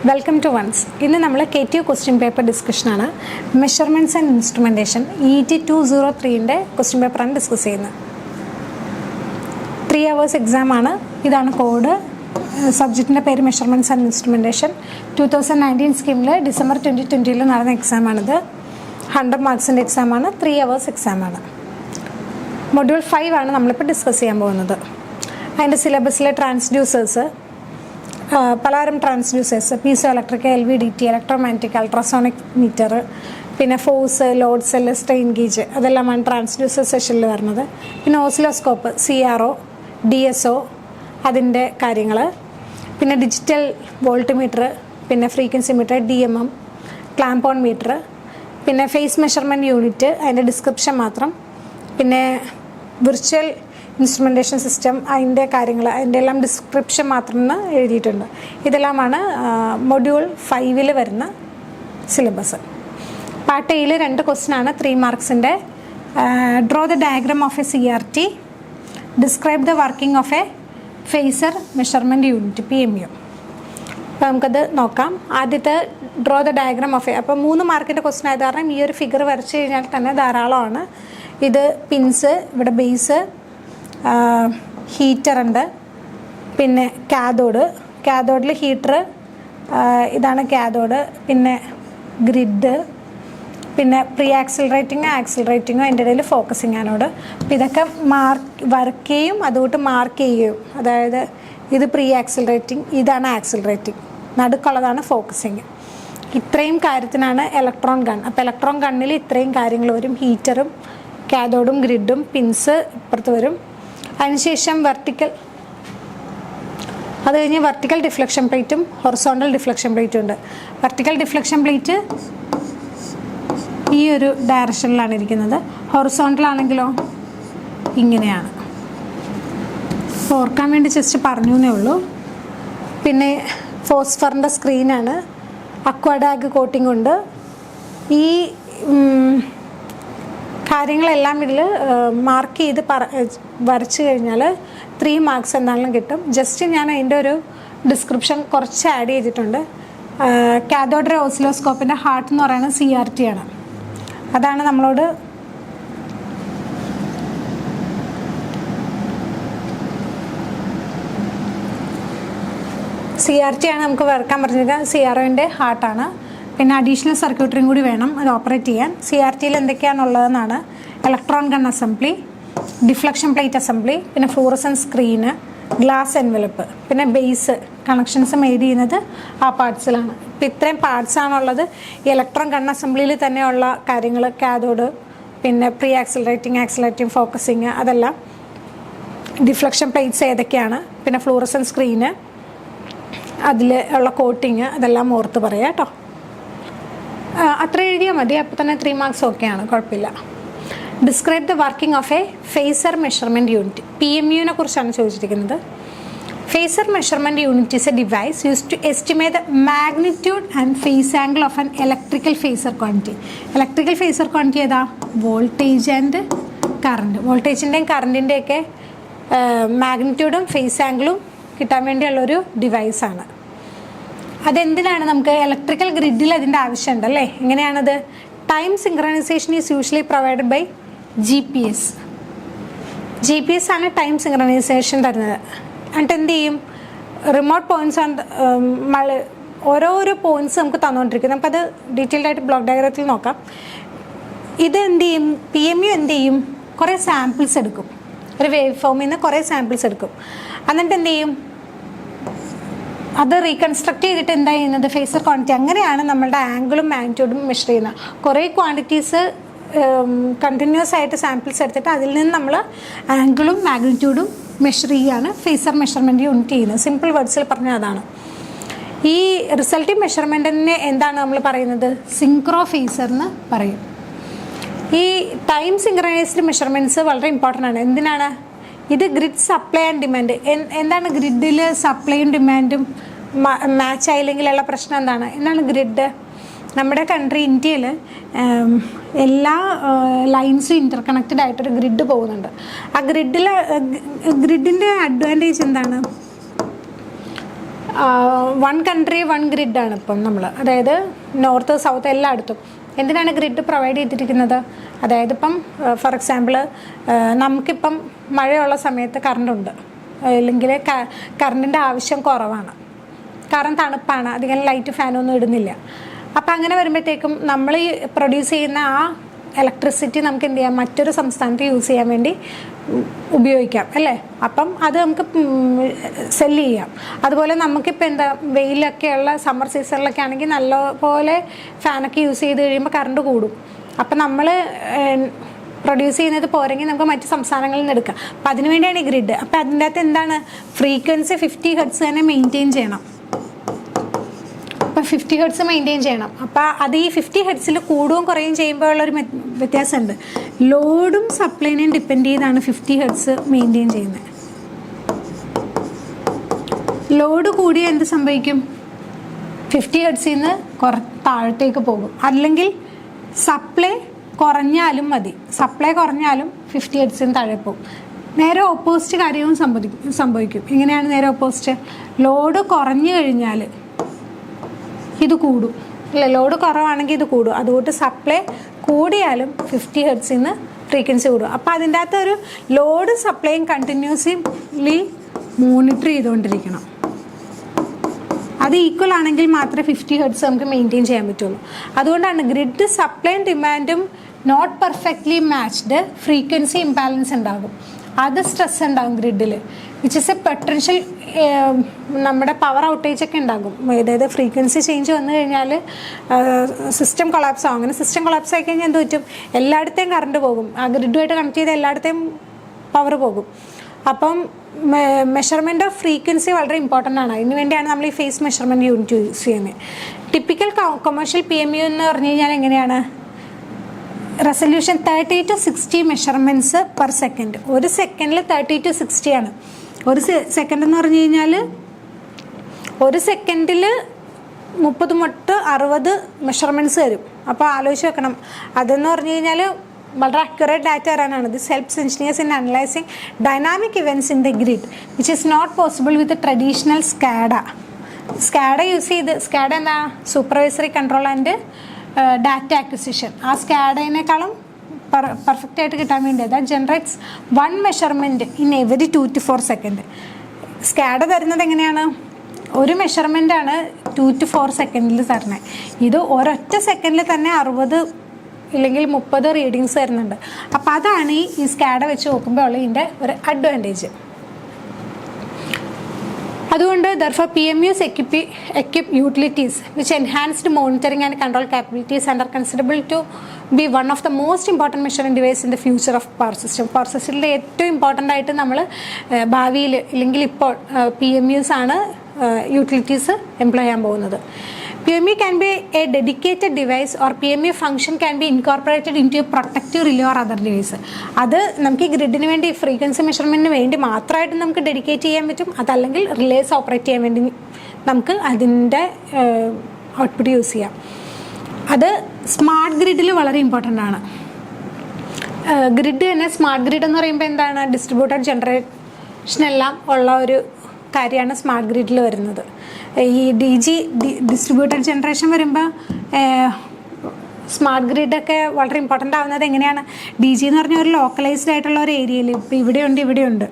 Welcome to once. ഇന്ന് നമ്മൾ KTU question paper ഡിസ്കഷനാണ്. മെഷർമെൻറ്റ്സ് ആൻഡ് ഇൻസ്ട്രുമെൻറ്റേഷൻ ET 203-ൻ്റെ ക്വസ്റ്റ്യൻ പേപ്പറാണ് ഡിസ്കസ് ചെയ്യുന്നത്. 3 hours എക്സാമാണ്. ഇതാണ് കോഡ്. സബ്ജക്റ്റിൻ്റെ പേര് മെഷർമെൻറ്റ്സ് ആൻഡ് ഇൻസ്ട്രുമെൻറ്റേഷൻ. 2019 സ്കീമിൽ December 2020 നടന്ന എക്സാമാണിത്. 100 മാർക്സിൻ്റെ എക്സാമാണ്. 3 hours എക്സാമാണ്. മൊഡ്യൂൾ 5 ആണ് നമ്മളിപ്പോൾ ഡിസ്കസ് ചെയ്യാൻ പോകുന്നത്. അതിൻ്റെ സിലബസിലെ ട്രാൻസ്ഡ്യൂസേഴ്സ്, പലതരം transducers, piezo electric, LVDT, electromagnetic, ultrasonic meter, പിന്നെ force, load cell, strain gauge, അതെല്ലാമാണ് ട്രാൻസ്ഡ്യൂസർ സെഷനിൽ വരുന്നത്. പിന്നെ ഓസിലോസ്കോപ്പ്, CRO, DSO, അതിൻ്റെ കാര്യങ്ങൾ, പിന്നെ ഡിജിറ്റൽ വോൾട്ട് മീറ്റർ, പിന്നെ frequency meter, DMM, clamp on meter, പിന്നെ ഫേസ് മെഷർമെൻറ്റ് യൂണിറ്റ്, അതിൻ്റെ ഡിസ്ക്രിപ്ഷൻ മാത്രം, പിന്നെ വിർച്വൽ ഇൻസ്ട്രുമെൻറ്റേഷൻ സിസ്റ്റം, അതിൻ്റെ കാര്യങ്ങൾ, അതിൻ്റെ എല്ലാം ഡിസ്ക്രിപ്ഷൻ മാത്രം എന്ന് എഴുതിയിട്ടുണ്ട്. ഇതെല്ലാമാണ് മൊഡ്യൂൾ 5-ൽ വരുന്ന സിലബസ്. പാർട്ട് എയിൽ 2 ക്വസ്റ്റ്യനാണ്, 3 മാർക്സിൻ്റെ. Draw the diagram of a CRT, describe the working of a phasor measurement unit, PMU. അപ്പോൾ നമുക്കത് നോക്കാം. ആദ്യത്തെ draw the diagram of a, അപ്പോൾ 3 മാർക്കിൻ്റെ ക്വസ്റ്റ്യൻ ആയത് കാരണം ഈ ഒരു ഫിഗർ വരച്ച് കഴിഞ്ഞാൽ തന്നെ ധാരാളമാണ്. ഇത് പിൻസ്, ഇവിടെ ബേസ്, ഹീറ്റർ ഉണ്ട്, പിന്നെ കാഥോഡിൽ ഹീറ്റർ, ഇതാണ് കാഥോഡ്, പിന്നെ ഗ്രിഡ്, പിന്നെ പ്രീ ആക്സിലറേറ്റിങ്ങും അതിൻ്റെ ഇടയിൽ ഫോക്കസിങ് ആനോട്. അപ്പോൾ ഇതൊക്കെ വരയ്ക്കുകയും അതുകൊണ്ട് മാർക്ക് ചെയ്യുകയും, അതായത് ഇത് പ്രീ ആക്സിലറേറ്റിംഗ്, ഇതാണ് ആക്സിലറേറ്റിംഗ്, നടുക്കുള്ളതാണ് ഫോക്കസിങ്. ഇത്രയും കാര്യത്തിനാണ് ഇലക്ട്രോൺ ഗൺ. അപ്പോൾ ഇലക്ട്രോൺ ഗണ്ണിൽ ഇത്രയും കാര്യങ്ങൾ വരും. ഹീറ്ററും കാഥോഡും ഗ്രിഡും പിൻസ് ഇപ്പുറത്ത് വരും. അതിനുശേഷം അത് കഴിഞ്ഞ് വെർട്ടിക്കൽ ഡിഫ്ലക്ഷൻ പ്ലേറ്റും ഹൊറിസോണ്ടൽ ഡിഫ്ലക്ഷൻ പ്ലേറ്റും ഉണ്ട്. വെർട്ടിക്കൽ ഡിഫ്ലക്ഷൻ പ്ലേറ്റ് ഈ ഒരു ഡയറക്ഷനിലാണ് ഇരിക്കുന്നത്. ഹൊറിസോണ്ടൽ ആണെങ്കിലോ ഇങ്ങനെയാണ്. ഓർക്കാൻ വേണ്ടി ജസ്റ്റ് പറഞ്ഞു എന്നേ ഉള്ളൂ. പിന്നെ ഫോസ്ഫറിൻ്റെ സ്ക്രീനാണ്. അക്വാഡാഗ് കോട്ടിംഗ് ഉണ്ട്. ഈ കാര്യങ്ങളെല്ലാം ഇതിൽ മാർക്ക് ചെയ്ത് വരച്ച് കഴിഞ്ഞാൽ 3 മാർക്സ് എന്താണെങ്കിലും കിട്ടും. ജസ്റ്റ് ഞാൻ അതിൻ്റെ ഒരു ഡിസ്ക്രിപ്ഷൻ കുറച്ച് ആഡ് ചെയ്തിട്ടുണ്ട്. കാഥോഡ് ഓസിലോസ്കോപ്പിൻ്റെ ഹാർട്ട് എന്ന് പറയുന്നത് CRT ആണ്. അതാണ് നമ്മളോട് CRT ആണ് നമുക്ക് വരക്കാൻ പറഞ്ഞിരിക്കുന്നത്. CROൻ്റെ ഹാർട്ടാണ്. പിന്നെ അഡീഷണൽ സർക്യൂട്ടറിയും കൂടി വേണം അത് ഓപ്പറേറ്റ് ചെയ്യാൻ. CRTയിൽ എന്തൊക്കെയാണുള്ളതെന്നാണ്: electron gun assembly, deflection plate assembly, പിന്നെ ഫ്ലൂറസെൻസ് സ്ക്രീന്, ഗ്ലാസ് എൻവലപ്പ്, പിന്നെ ബേസ് കണക്ഷൻസ് മെയ്ഡ് ചെയ്യുന്നത് ആ പാർട്സിലാണ്. ഇപ്പം ഇത്രയും പാർട്സാണുള്ളത്. ഈ ഇലക്ട്രോൺ ഗൺ അസംബ്ലിയിൽ തന്നെയുള്ള കാര്യങ്ങൾ, കാഥോഡ്, പിന്നെ പ്രീ ആക്സിലറേറ്റിംഗ്, ഫോക്കസിങ്, അതെല്ലാം. ഡിഫ്ലക്ഷൻ പ്ലേറ്റ്സ് ഏതൊക്കെയാണ്, പിന്നെ ഫ്ലൂറസെൻസ് സ്ക്രീന്, അതിൽ ഉള്ള കോട്ടിങ്, അതെല്ലാം ഓർത്ത് പറയാം കേട്ടോ. അത്ര എഴുതിയാൽ മതി. അപ്പോൾ തന്നെ 3 മാർക്സ് ഓക്കെയാണ്, കുഴപ്പമില്ല. Describe the working of a phasor measurement unit, PMUവിനെ കുറിച്ചാണ് ചോദിച്ചിരിക്കുന്നത്. Phasor measurement unit is a device use to estimate the magnitude and phase angle of an electrical phasor quantity. Electrical phasor quantity ഏതാ? Voltage and current. വോൾട്ടേജിൻ്റെയും കറണ്ടിൻ്റെയൊക്കെ മാഗ്നിറ്റ്യൂഡും phase ആംഗിളും കിട്ടാൻ വേണ്ടിയുള്ളൊരു ഡിവൈസാണ്. അതെന്തിനാണ്? നമുക്ക് ഇലക്ട്രിക്കൽ ഗ്രിഡിൽ അതിൻ്റെ ആവശ്യമുണ്ട് അല്ലേ? എങ്ങനെയാണത്? Time synchronisation is usually provided by GPS ആണ് ടൈം സിങ്ക്രണൈസേഷൻ തരുന്നത്. എന്നിട്ട് എന്ത് ചെയ്യും? റിമോട്ട് പോയിൻറ്റ്സ് ആണ്, ഓരോരോ പോയിൻറ്റ്സ് നമുക്ക് തന്നുകൊണ്ടിരിക്കും. നമുക്കത് ഡീറ്റെയിൽഡ് ആയിട്ട് ബ്ലോക്ക് ഡയഗ്രത്തിൽ നോക്കാം. ഇത് എന്ത് ചെയ്യും? PMU എന്ത് ചെയ്യും? കുറേ സാമ്പിൾസ് എടുക്കും. ഒരു വേവ് ഫോമിൽ നിന്ന് കുറേ സാമ്പിൾസ് എടുക്കും. എന്നിട്ട് എന്ത് ചെയ്യും? അത് റീകൺസ്ട്രക്ട് ചെയ്തിട്ട് എന്താ ചെയ്യുന്നത്? Phasor quantity. അങ്ങനെയാണ് നമ്മളുടെ ആംഗിളും മാഗ്നിറ്റ്യൂഡും മെഷർ ചെയ്യുന്നത്. കുറേ ക്വാണ്ടിറ്റീസ് കണ്ടിന്യൂസ് ആയിട്ട് സാമ്പിൾസ് എടുത്തിട്ട് അതിൽ നിന്ന് നമ്മൾ ആംഗിളും മാഗ്നിറ്റ്യൂഡും മെഷർ ചെയ്യുകയാണ് ഫേസർ മെഷർമെൻറ്റ് യൂണിറ്റ് ചെയ്യുന്നത്. സിമ്പിൾ വേർഡ്സിൽ പറഞ്ഞാൽ അതാണ്. ഈ റിസൾട്ടിംഗ് മെഷർമെൻറ്റിനെ എന്താണ് നമ്മൾ പറയുന്നത്? സിങ്ക്രോ ഫേസർ എന്ന് പറയും. ഈ ടൈം സിങ്ക്രണൈസ്ഡ് മെഷർമെൻറ്റ്സ് വളരെ ഇമ്പോർട്ടൻ്റ് ആണ്. എന്തിനാണ്? ഇത് ഗ്രിഡ് സപ്ലൈ ആൻഡ് ഡിമാൻഡ്. എന്താണ് ഗ്രിഡിൽ സപ്ലൈയും ഡിമാൻഡും മാച്ച് ആയില്ലെങ്കിലുള്ള പ്രശ്നം എന്താണ് ഗ്രിഡ്? നമ്മുടെ കൺട്രി ഇന്ത്യയിൽ എല്ലാ ലൈൻസും ഇൻ്റർ കണക്റ്റഡ് ആയിട്ടൊരു ഗ്രിഡ് പോകുന്നുണ്ട്. ആ ഗ്രിഡിൻ്റെ അഡ്വാൻറ്റേജ് എന്താണ്? വൺ കൺട്രി വൺ ഗ്രിഡാണ് ഇപ്പം നമ്മൾ, അതായത് നോർത്ത് സൗത്ത് എല്ലായിടത്തും. എന്തിനാണ് ഗ്രിഡ് പ്രൊവൈഡ് ചെയ്തിരിക്കുന്നത്? അതായത് ഇപ്പം ഫോർ എക്സാമ്പിൾ നമുക്കിപ്പം മഴയുള്ള സമയത്ത് കറണ്ടുണ്ട്, അല്ലെങ്കിൽ കറണ്ടിൻ്റെ ആവശ്യം കുറവാണ്, കാരണം തണുപ്പാണ്, അധികം ലൈറ്റ് ഫാനൊന്നും ഇടുന്നില്ല. അപ്പം അങ്ങനെ വരുമ്പോഴത്തേക്കും നമ്മൾ ഈ പ്രൊഡ്യൂസ് ചെയ്യുന്ന ആ ഇലക്ട്രിസിറ്റി നമുക്ക് എന്ത് ചെയ്യാം, മറ്റൊരു സംസ്ഥാനത്ത് യൂസ് ചെയ്യാൻ വേണ്ടി ഉപയോഗിക്കാം അല്ലേ. അപ്പം അത് നമുക്ക് സെല്ല് ചെയ്യാം. അതുപോലെ നമുക്കിപ്പോൾ എന്താ വെയിലൊക്കെയുള്ള സമ്മർ സീസണിലൊക്കെ ആണെങ്കിൽ നല്ലപോലെ ഫാനൊക്കെ യൂസ് ചെയ്ത് കഴിയുമ്പോൾ കറണ്ട് കൂടും. അപ്പം നമ്മൾ പ്രൊഡ്യൂസ് ചെയ്യുന്നത് പോരെങ്കിൽ നമുക്ക് മറ്റ് സംസ്ഥാനങ്ങളിൽ നിന്ന് എടുക്കാം. അപ്പം അതിനുവേണ്ടിയാണ് ഈ ഗ്രിഡ്. അപ്പം അതിൻ്റെ അകത്ത് എന്താണ്, ഫ്രീക്വൻസി 50 ഹെർട്സ് തന്നെ മെയിൻറ്റെയിൻ ചെയ്യണം. അപ്പം 50 ഹെർട്സ് മെയിൻറ്റെയിൻ ചെയ്യണം. അപ്പോൾ അത് ഈ 50 ഹെർട്സിൽ കൂടുകയും കുറയുകയും ചെയ്യുമ്പോഴുള്ളൊരു വ്യത്യാസമുണ്ട്. ലോഡും സപ്ലൈനെയും ഡിപ്പെൻഡ് ചെയ്താണ് 50 ഹെർട്സ് മെയിൻറ്റെയിൻ ചെയ്യുന്നത്. ലോഡ് കൂടിയ എന്ത് സംഭവിക്കും, 50 ഹെർട്സിൽ നിന്ന് താഴത്തേക്ക് പോകും. അല്ലെങ്കിൽ സപ്ലൈ കുറഞ്ഞാലും മതി, സപ്ലൈ കുറഞ്ഞാലും 50 ഹെർട്സിൽ നിന്ന് താഴെ പോകും. നേരെ ഓപ്പോസിറ്റ് കാര്യവും സംഭവിക്കും. എങ്ങനെയാണ് നേരെ ഓപ്പോസിറ്റ്? ലോഡ് കുറഞ്ഞു കഴിഞ്ഞാൽ ഇത് കൂടും അല്ലേ, ലോഡ് കുറവാണെങ്കിൽ ഇത് കൂടും. അതുകൊണ്ട് സപ്ലൈ കൂടിയാലും 50 ഹെർട്സിൽ നിന്ന് ഫ്രീക്വൻസി കൂടും. അപ്പോൾ അതിൻ്റെ അകത്ത് ഒരു ലോഡ് സപ്ലൈയും കണ്ടിന്യൂസ്ലി മോണിറ്റർ ചെയ്തുകൊണ്ടിരിക്കണം. അത് ഈക്വൽ ആണെങ്കിൽ മാത്രമേ 50 ഹെർട്സ് നമുക്ക് മെയിൻറ്റെയിൻ ചെയ്യാൻ പറ്റുള്ളൂ. അതുകൊണ്ടാണ് ഗ്രിഡ് സപ്ലൈയും ഡിമാൻഡും not perfectly matched, frequency imbalance ഉണ്ടാകും. അത് സ്ട്രെസ് ഉണ്ടാകും ഗ്രിഡിൽ, വിച്ച് ഇസ് എ പൊട്ടൻഷ്യൽ. നമ്മുടെ പവർ ഔട്ടേജ് ഒക്കെ ഉണ്ടാകും. അതായത് ഫ്രീക്വൻസി ചേഞ്ച് വന്നു കഴിഞ്ഞാൽ സിസ്റ്റം കൊളാപ്സ് ആകും. അങ്ങനെ സിസ്റ്റം കൊളാപ്സ് ആയി കഴിഞ്ഞാൽ എന്ത് പറ്റും, എല്ലായിടത്തെയും കറണ്ട് പോകും. ആ ഗ്രിഡുമായിട്ട് കണക്ട് ചെയ്ത് എല്ലായിടത്തെയും പവർ പോകും. അപ്പം മെഷർമെൻറ്റ് ഓഫ് ഫ്രീക്വൻസി വളരെ ഇമ്പോർട്ടൻ്റ് ആണ്. അതിന് വേണ്ടിയാണ് നമ്മൾ ഈ ഫേസ് മെഷർമെൻറ്റ് യൂണിറ്റ് യൂസ് ചെയ്യുന്നത്. ടിപ്പിക്കൽ കൊമേഴ്ഷ്യൽ PMU എന്ന് പറഞ്ഞു കഴിഞ്ഞാൽ എങ്ങനെയാണ്, resolution 30 to 60 measurements per second. ഒരു സെക്കൻഡിൽ 30 to 60 ആണ്. ഒരു സെക്കൻഡ് എന്ന് പറഞ്ഞു കഴിഞ്ഞാൽ ഒരു സെക്കൻഡിൽ 30 മുതൽ 60 മെഷർമെൻറ്റ്സ് വരും. അപ്പോൾ ആലോചിച്ച് വെക്കണം. അതെന്ന് പറഞ്ഞു കഴിഞ്ഞാൽ വളരെ accurate data തരാനാണ്. This helps engineers in analysing dynamic events in the grid which is not possible with traditional SCADA use ചെയ്ത്. സ്കാഡ എന്താ, supervisory control and data acquisition. ആ സ്കാഡേനേക്കാളും പെർഫെക്റ്റ് ആയിട്ട് കിട്ടാൻ വേണ്ടി that generates 1 measurement in every 2 to 4 second. SCADA തരുന്നത് എങ്ങനെയാണ്, ഒരു മെഷർമെൻറ്റാണ് 2 to 4 സെക്കൻഡിൽ തരണേ. ഇത് ഒരൊറ്റ സെക്കൻഡിൽ തന്നെ 60 ഇല്ലെങ്കിൽ 30 റീഡിങ്സ് തരുന്നുണ്ട്. അപ്പോൾ അതാണ് ഈ സ്കാഡ വെച്ച് നോക്കുമ്പോൾ ഉള്ള ഇതിൻ്റെ ഒരു അഡ്വാൻറ്റേജ്. അതുകൊണ്ട് therefore PMUs equip utilities which enhanced monitoring and control capabilities and are considerable to be one of the most important measuring device in the future of power system. Power സിസ്റ്റത്തിലെ ഏറ്റവും important ആയിട്ട് നമ്മൾ ഭാവിയിൽ ഇല്ലെങ്കിൽ ഇപ്പോൾ PMUs ആണ് utilities employ ചെയ്യാൻ പോകുന്നത്. PMU can be a dedicated device or PMU function can be incorporated into a protective relay or other device. അത് നമുക്ക് ഈ ഗ്രിഡിന് വേണ്ടി ഫ്രീക്വൻസി മെഷർമെൻറ്റിന് വേണ്ടി മാത്രമായിട്ട് നമുക്ക് ഡെഡിക്കേറ്റ് ചെയ്യാൻ പറ്റും. അതല്ലെങ്കിൽ റിലേസ് ഓപ്പറേറ്റ് ചെയ്യാൻ വേണ്ടി നമുക്ക് അതിൻ്റെ ഔട്ട്പുട്ട് യൂസ് ചെയ്യാം. അത് സ്മാർട്ട് ഗ്രിഡിൽ വളരെ ഇമ്പോർട്ടൻ്റ് ആണ്. ഗ്രിഡ് തന്നെ സ്മാർട്ട് ഗ്രിഡ് എന്ന് പറയുമ്പോൾ എന്താണ്, ഡിസ്ട്രിബ്യൂട്ടഡ് ജനറേഷനെല്ലാം ഉള്ള ഒരു കാര്യമാണ് സ്മാർട്ട് ഗ്രിഡിൽ വരുന്നത്. ഈ ഡിസ്ട്രിബ്യൂട്ടഡ് ജനറേഷൻ വരുമ്പോൾ സ്മാർട്ട് ഗ്രിഡൊക്കെ വളരെ ഇമ്പോർട്ടൻ്റ് ആവുന്നത് എങ്ങനെയാണ്, DG എന്ന് പറഞ്ഞ ഒരു ലോക്കലൈസ്ഡ് ആയിട്ടുള്ള ഒരു ഏരിയയിൽ, ഇപ്പോൾ ഇവിടെയുണ്ട്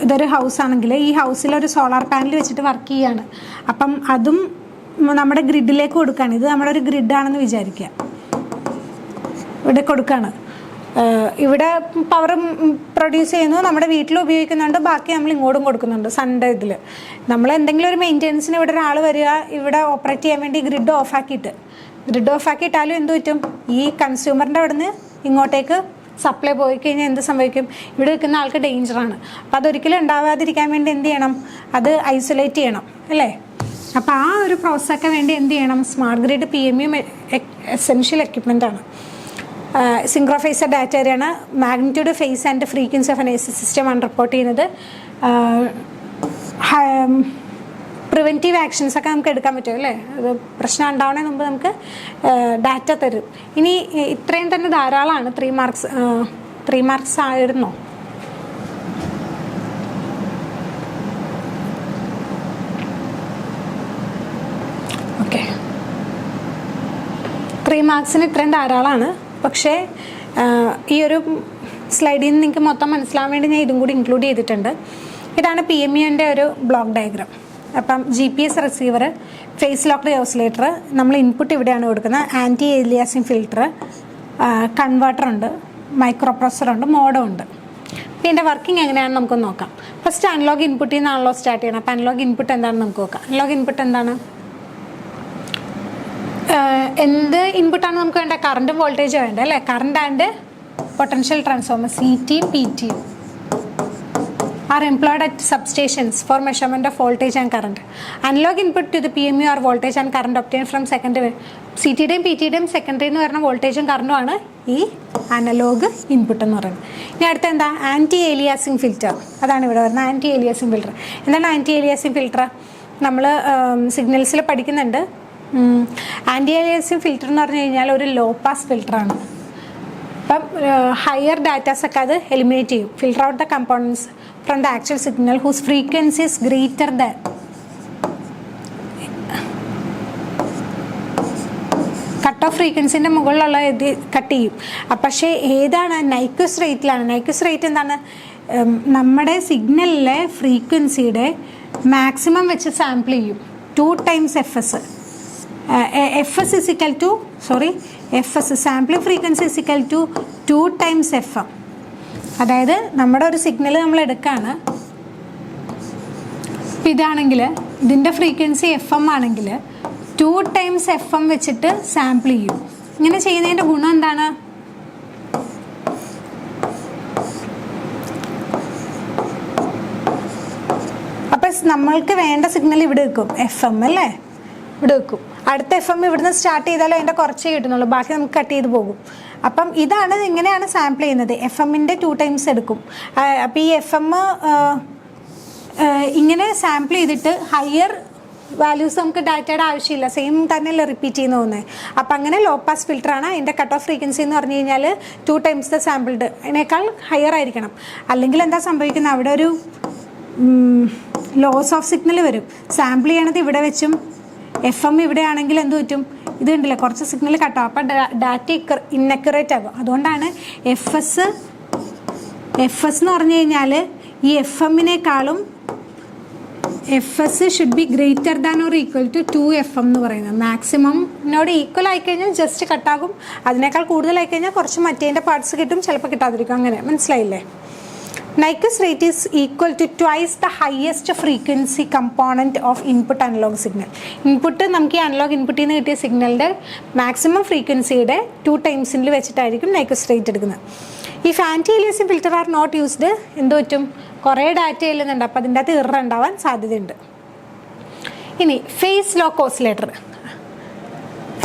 ഇതൊരു ഹൗസ് ആണെങ്കിൽ ഈ ഹൗസിലൊരു സോളാർ പാനൽ വെച്ചിട്ട് വർക്ക് ചെയ്യുകയാണ്. അപ്പം അതും നമ്മുടെ ഗ്രിഡിലേക്ക് കൊടുക്കുകയാണ്. ഇത് നമ്മുടെ ഒരു ഗ്രിഡാണെന്ന് വിചാരിക്കുക, ഇവിടെ കൊടുക്കുകയാണ്. ഇവിടെ പവർ പ്രൊഡ്യൂസ് ചെയ്യുന്നു, നമ്മുടെ വീട്ടിൽ ഉപയോഗിക്കുന്നുണ്ട്, ബാക്കി നമ്മൾ ഇങ്ങോട്ടും കൊടുക്കുന്നുണ്ട്. സൺഡേ ഇതിൽ നമ്മൾ എന്തെങ്കിലും ഒരു മെയിൻ്റെനൻസിന് ഇവിടെ ഒരാൾ വരിക, ഇവിടെ ഓപ്പറേറ്റ് ചെയ്യാൻ വേണ്ടി ഗ്രിഡ് ഓഫാക്കിയിട്ടാലും എന്ത് പറ്റും, ഈ കൺസ്യൂമറിൻ്റെ അവിടെ നിന്ന് ഇങ്ങോട്ടേക്ക് സപ്ലൈ പോയി കഴിഞ്ഞാൽ എന്ത് സംഭവിക്കും, ഇവിടെ നിൽക്കുന്ന ആൾക്ക് ഡേഞ്ചറാണ്. അപ്പോൾ അതൊരിക്കലും ഉണ്ടാവാതിരിക്കാൻ വേണ്ടി എന്ത് ചെയ്യണം, അത് ഐസൊലേറ്റ് ചെയ്യണം അല്ലേ. അപ്പോൾ ആ ഒരു പ്രോസസ്സൊക്കെ വേണ്ടി എന്ത് ചെയ്യണം, സ്മാർട്ട് ഗ്രിഡ് PMU എസെൻഷ്യൽ എക്യുപ്മെൻ്റാണ്. സിങ്ക്രോഫൈസർ ഡാറ്റ വരെയാണ് magnitude, phase and frequency of an AC system ആണ് റിപ്പോർട്ട് ചെയ്യുന്നത്. പ്രിവെൻറ്റീവ് ആക്ഷൻസ് ഒക്കെ നമുക്ക് എടുക്കാൻ പറ്റും അല്ലേ. അത് പ്രശ്നം ഉണ്ടാവുന്നതിന് മുമ്പ് നമുക്ക് ഡാറ്റ തരും. ഇനി ഇത്രയും തന്നെ ധാരാളമാണ്. 3 മാർക്സ് ആയിരുന്നോ? 3 മാർക്സിന് ഇത്രയും ധാരാളമാണ്. പക്ഷേ ഈ ഒരു സ്ലൈഡിൽ നിന്ന് നിങ്ങൾക്ക് മൊത്തം മനസ്സിലാവാൻ വേണ്ടി ഞാൻ ഇതും കൂടി ഇൻക്ലൂഡ് ചെയ്തിട്ടുണ്ട്. ഇതാണ് PMUൻ്റെ ഒരു ബ്ലോക്ക് ഡയഗ്രാം. അപ്പം GPS receiver, phase locked oscillator, നമ്മൾ ഇൻപുട്ട് ഇവിടെയാണ് കൊടുക്കുന്നത്, ആൻറ്റി ഏലിയാസിങ് ഫിൽട്ടർ, കൺവേർട്ടർ ഉണ്ട്, മൈക്രോ പ്രൊസസർ ഉണ്ട്, മോഡോ ഉണ്ട്. അപ്പോൾ ഇതിൻ്റെ വർക്കിംഗ് എങ്ങനെയാണെന്ന് നമുക്കൊന്ന് നോക്കാം. ഫസ്റ്റ് അനലോഗ് ഇൻപുട്ടിൽ നിന്നാണല്ലോ സ്റ്റാർട്ട് ചെയ്യണം. അപ്പോൾ അനലോഗ് ഇൻപുട്ട് എന്താണെന്ന് നമുക്ക് നോക്കാം. അനലോഗ് ഇൻപുട്ട് എന്താണ്? എന്ത് ഇൻപുട്ടാണ് നമുക്ക് വേണ്ട? കറണ്ടും വോൾട്ടേജും വേണ്ട അല്ലേ? Current and potential transformer CT യും PT യും are employed at substations for measurement of voltage and current. Analog input to the PMU are voltage and current obtained from secondary. CT-യുടെയും PT-യുടെയും സെക്കൻഡറി എന്ന് പറയുന്ന വോൾട്ടേജും കറണ്ടും ആണ് ഈ അനലോഗ് ഇൻപുട്ട് എന്ന് പറയുന്നത്. ഇനി അടുത്ത എന്താ? Anti aliasing filter. അതാണ് ഇവിടെ വരുന്നത്, ആൻറ്റി ഏലിയാസിങ് ഫിൽറ്റർ. എന്താണ് ആൻറ്റി ഏലിയാസിങ് ഫിൽറ്റർ? നമ്മൾ സിഗ്നൽസിൽ പഠിക്കുന്നുണ്ട്. ആൻറ്റി ഏലിയാസിങ് ഫിൽറ്റർ എന്ന് പറഞ്ഞു കഴിഞ്ഞാൽ ഒരു ലോ പാസ് ഫിൽറ്ററാണ്. അപ്പം ഹയർ ഡാറ്റാസ് ഒക്കെ അത് എലിമിനേറ്റ് ചെയ്യും. Filter out the components from the actual signal whose frequency is greater than cut off ഫ്രീക്വൻസിൻ്റെ മുകളിലുള്ള ഇത് കട്ട് ചെയ്യും. പക്ഷേ ഏതാണ്? നൈക്വസ് റേറ്റിലാണ്. നൈക്വസ് റേറ്റ് എന്താണ്? നമ്മുടെ സിഗ്നലിലെ ഫ്രീക്വൻസിയുടെ മാക്സിമം വെച്ച് സാമ്പിൾ ചെയ്യും. 2 times FS. FS is equal to, FS sampling frequency is equal to 2 times FM. അതായത് നമ്മുടെ ഒരു സിഗ്നൽ നമ്മൾ എടുക്കുകയാണ്. ഇതാണെങ്കിൽ ഇതിൻ്റെ ഫ്രീക്വൻസി FM ആണെങ്കിൽ 2 times FM വെച്ചിട്ട് സാമ്പിൾ ചെയ്യും. ഇങ്ങനെ ചെയ്യുന്നതിൻ്റെ ഗുണം എന്താണ്? അപ്പം നമ്മൾക്ക് വേണ്ട സിഗ്നൽ ഇവിടെ വെക്കും, FM അല്ലേ, ഇവിടെ വെക്കും. അടുത്ത FM ഇവിടുന്ന് സ്റ്റാർട്ട് ചെയ്താലും അതിൻ്റെ കുറച്ചേ കിട്ടുന്നുള്ളൂ, ബാക്കി നമുക്ക് കട്ട് ചെയ്ത് പോകും. അപ്പം ഇതാണ് ഇങ്ങനെയാണ് സാമ്പിൾ ചെയ്യുന്നത്. FM-ൻ്റെ 2 times എടുക്കും. അപ്പോൾ ഈ FM ഇങ്ങനെ സാമ്പിൾ ചെയ്തിട്ട് ഹയർ വാല്യൂസ് നമുക്ക് ഡാറ്റയുടെ ആവശ്യമില്ല, സെയിം തന്നെയല്ലേ റിപ്പീറ്റ് ചെയ്യുന്ന പോകുന്നത്. അപ്പം അങ്ങനെ ലോ പാസ് ഫിൽറ്ററാണ്. അതിൻ്റെ കട്ട് ഓഫ് ഫ്രീക്വൻസി എന്ന് പറഞ്ഞു കഴിഞ്ഞാൽ 2 times ദ സാമ്പിൾഡ്, അതിനേക്കാൾ ഹയർ ആയിരിക്കണം. അല്ലെങ്കിൽ എന്താ സംഭവിക്കുന്നത്? അവിടെ ഒരു ലോസ് ഓഫ് സിഗ്നൽ വരും. സാമ്പിൾ ചെയ്യണത് ഇവിടെ വെച്ചും FM ഇവിടെ ആണെങ്കിൽ എന്ത് പറ്റും? ഇത് കണ്ടില്ല, കുറച്ച് സിഗ്നൽ കട്ടോ, അപ്പം ഡാറ്റ ഇന്നക്യുറേറ്റ് ആകും. അതുകൊണ്ടാണ് FS എന്ന് പറഞ്ഞു കഴിഞ്ഞാൽ ഈ FM-നേക്കാളും FS should be greater than or equal to 2FM എന്ന് പറയുന്നത്. മാക്സിമംനോട് ഈക്വൽ ആയിക്കഴിഞ്ഞാൽ ജസ്റ്റ് കട്ടാകും, അതിനേക്കാൾ കൂടുതലായി കഴിഞ്ഞാൽ കുറച്ച് മറ്റേതിൻ്റെ പാർട്സ് കിട്ടും, ചിലപ്പോൾ കിട്ടാതിരിക്കും. അങ്ങനെ മനസ്സിലായില്ലേ? Nyquist rate is equal to twice the highest frequency component of input analog signal. Input നമുക്ക് ഈ അനലോഗ് ഇൻപുട്ടിൽ നിന്ന് കിട്ടിയ സിഗ്നലിൻ്റെ മാക്സിമം ഫ്രീക്വൻസിയുടെ 2 times വെച്ചിട്ടായിരിക്കും Nyquist റേറ്റ് എടുക്കുന്നത്. If anti aliasing filter are not used എന്ത് പറ്റും? കുറേ ഡാറ്റ ചെല്ലുന്നുണ്ട്, അപ്പോൾ അതിൻ്റെ അകത്ത് ഇറർ ഉണ്ടാവാൻ സാധ്യതയുണ്ട്. ഇനി phase lock oscillator.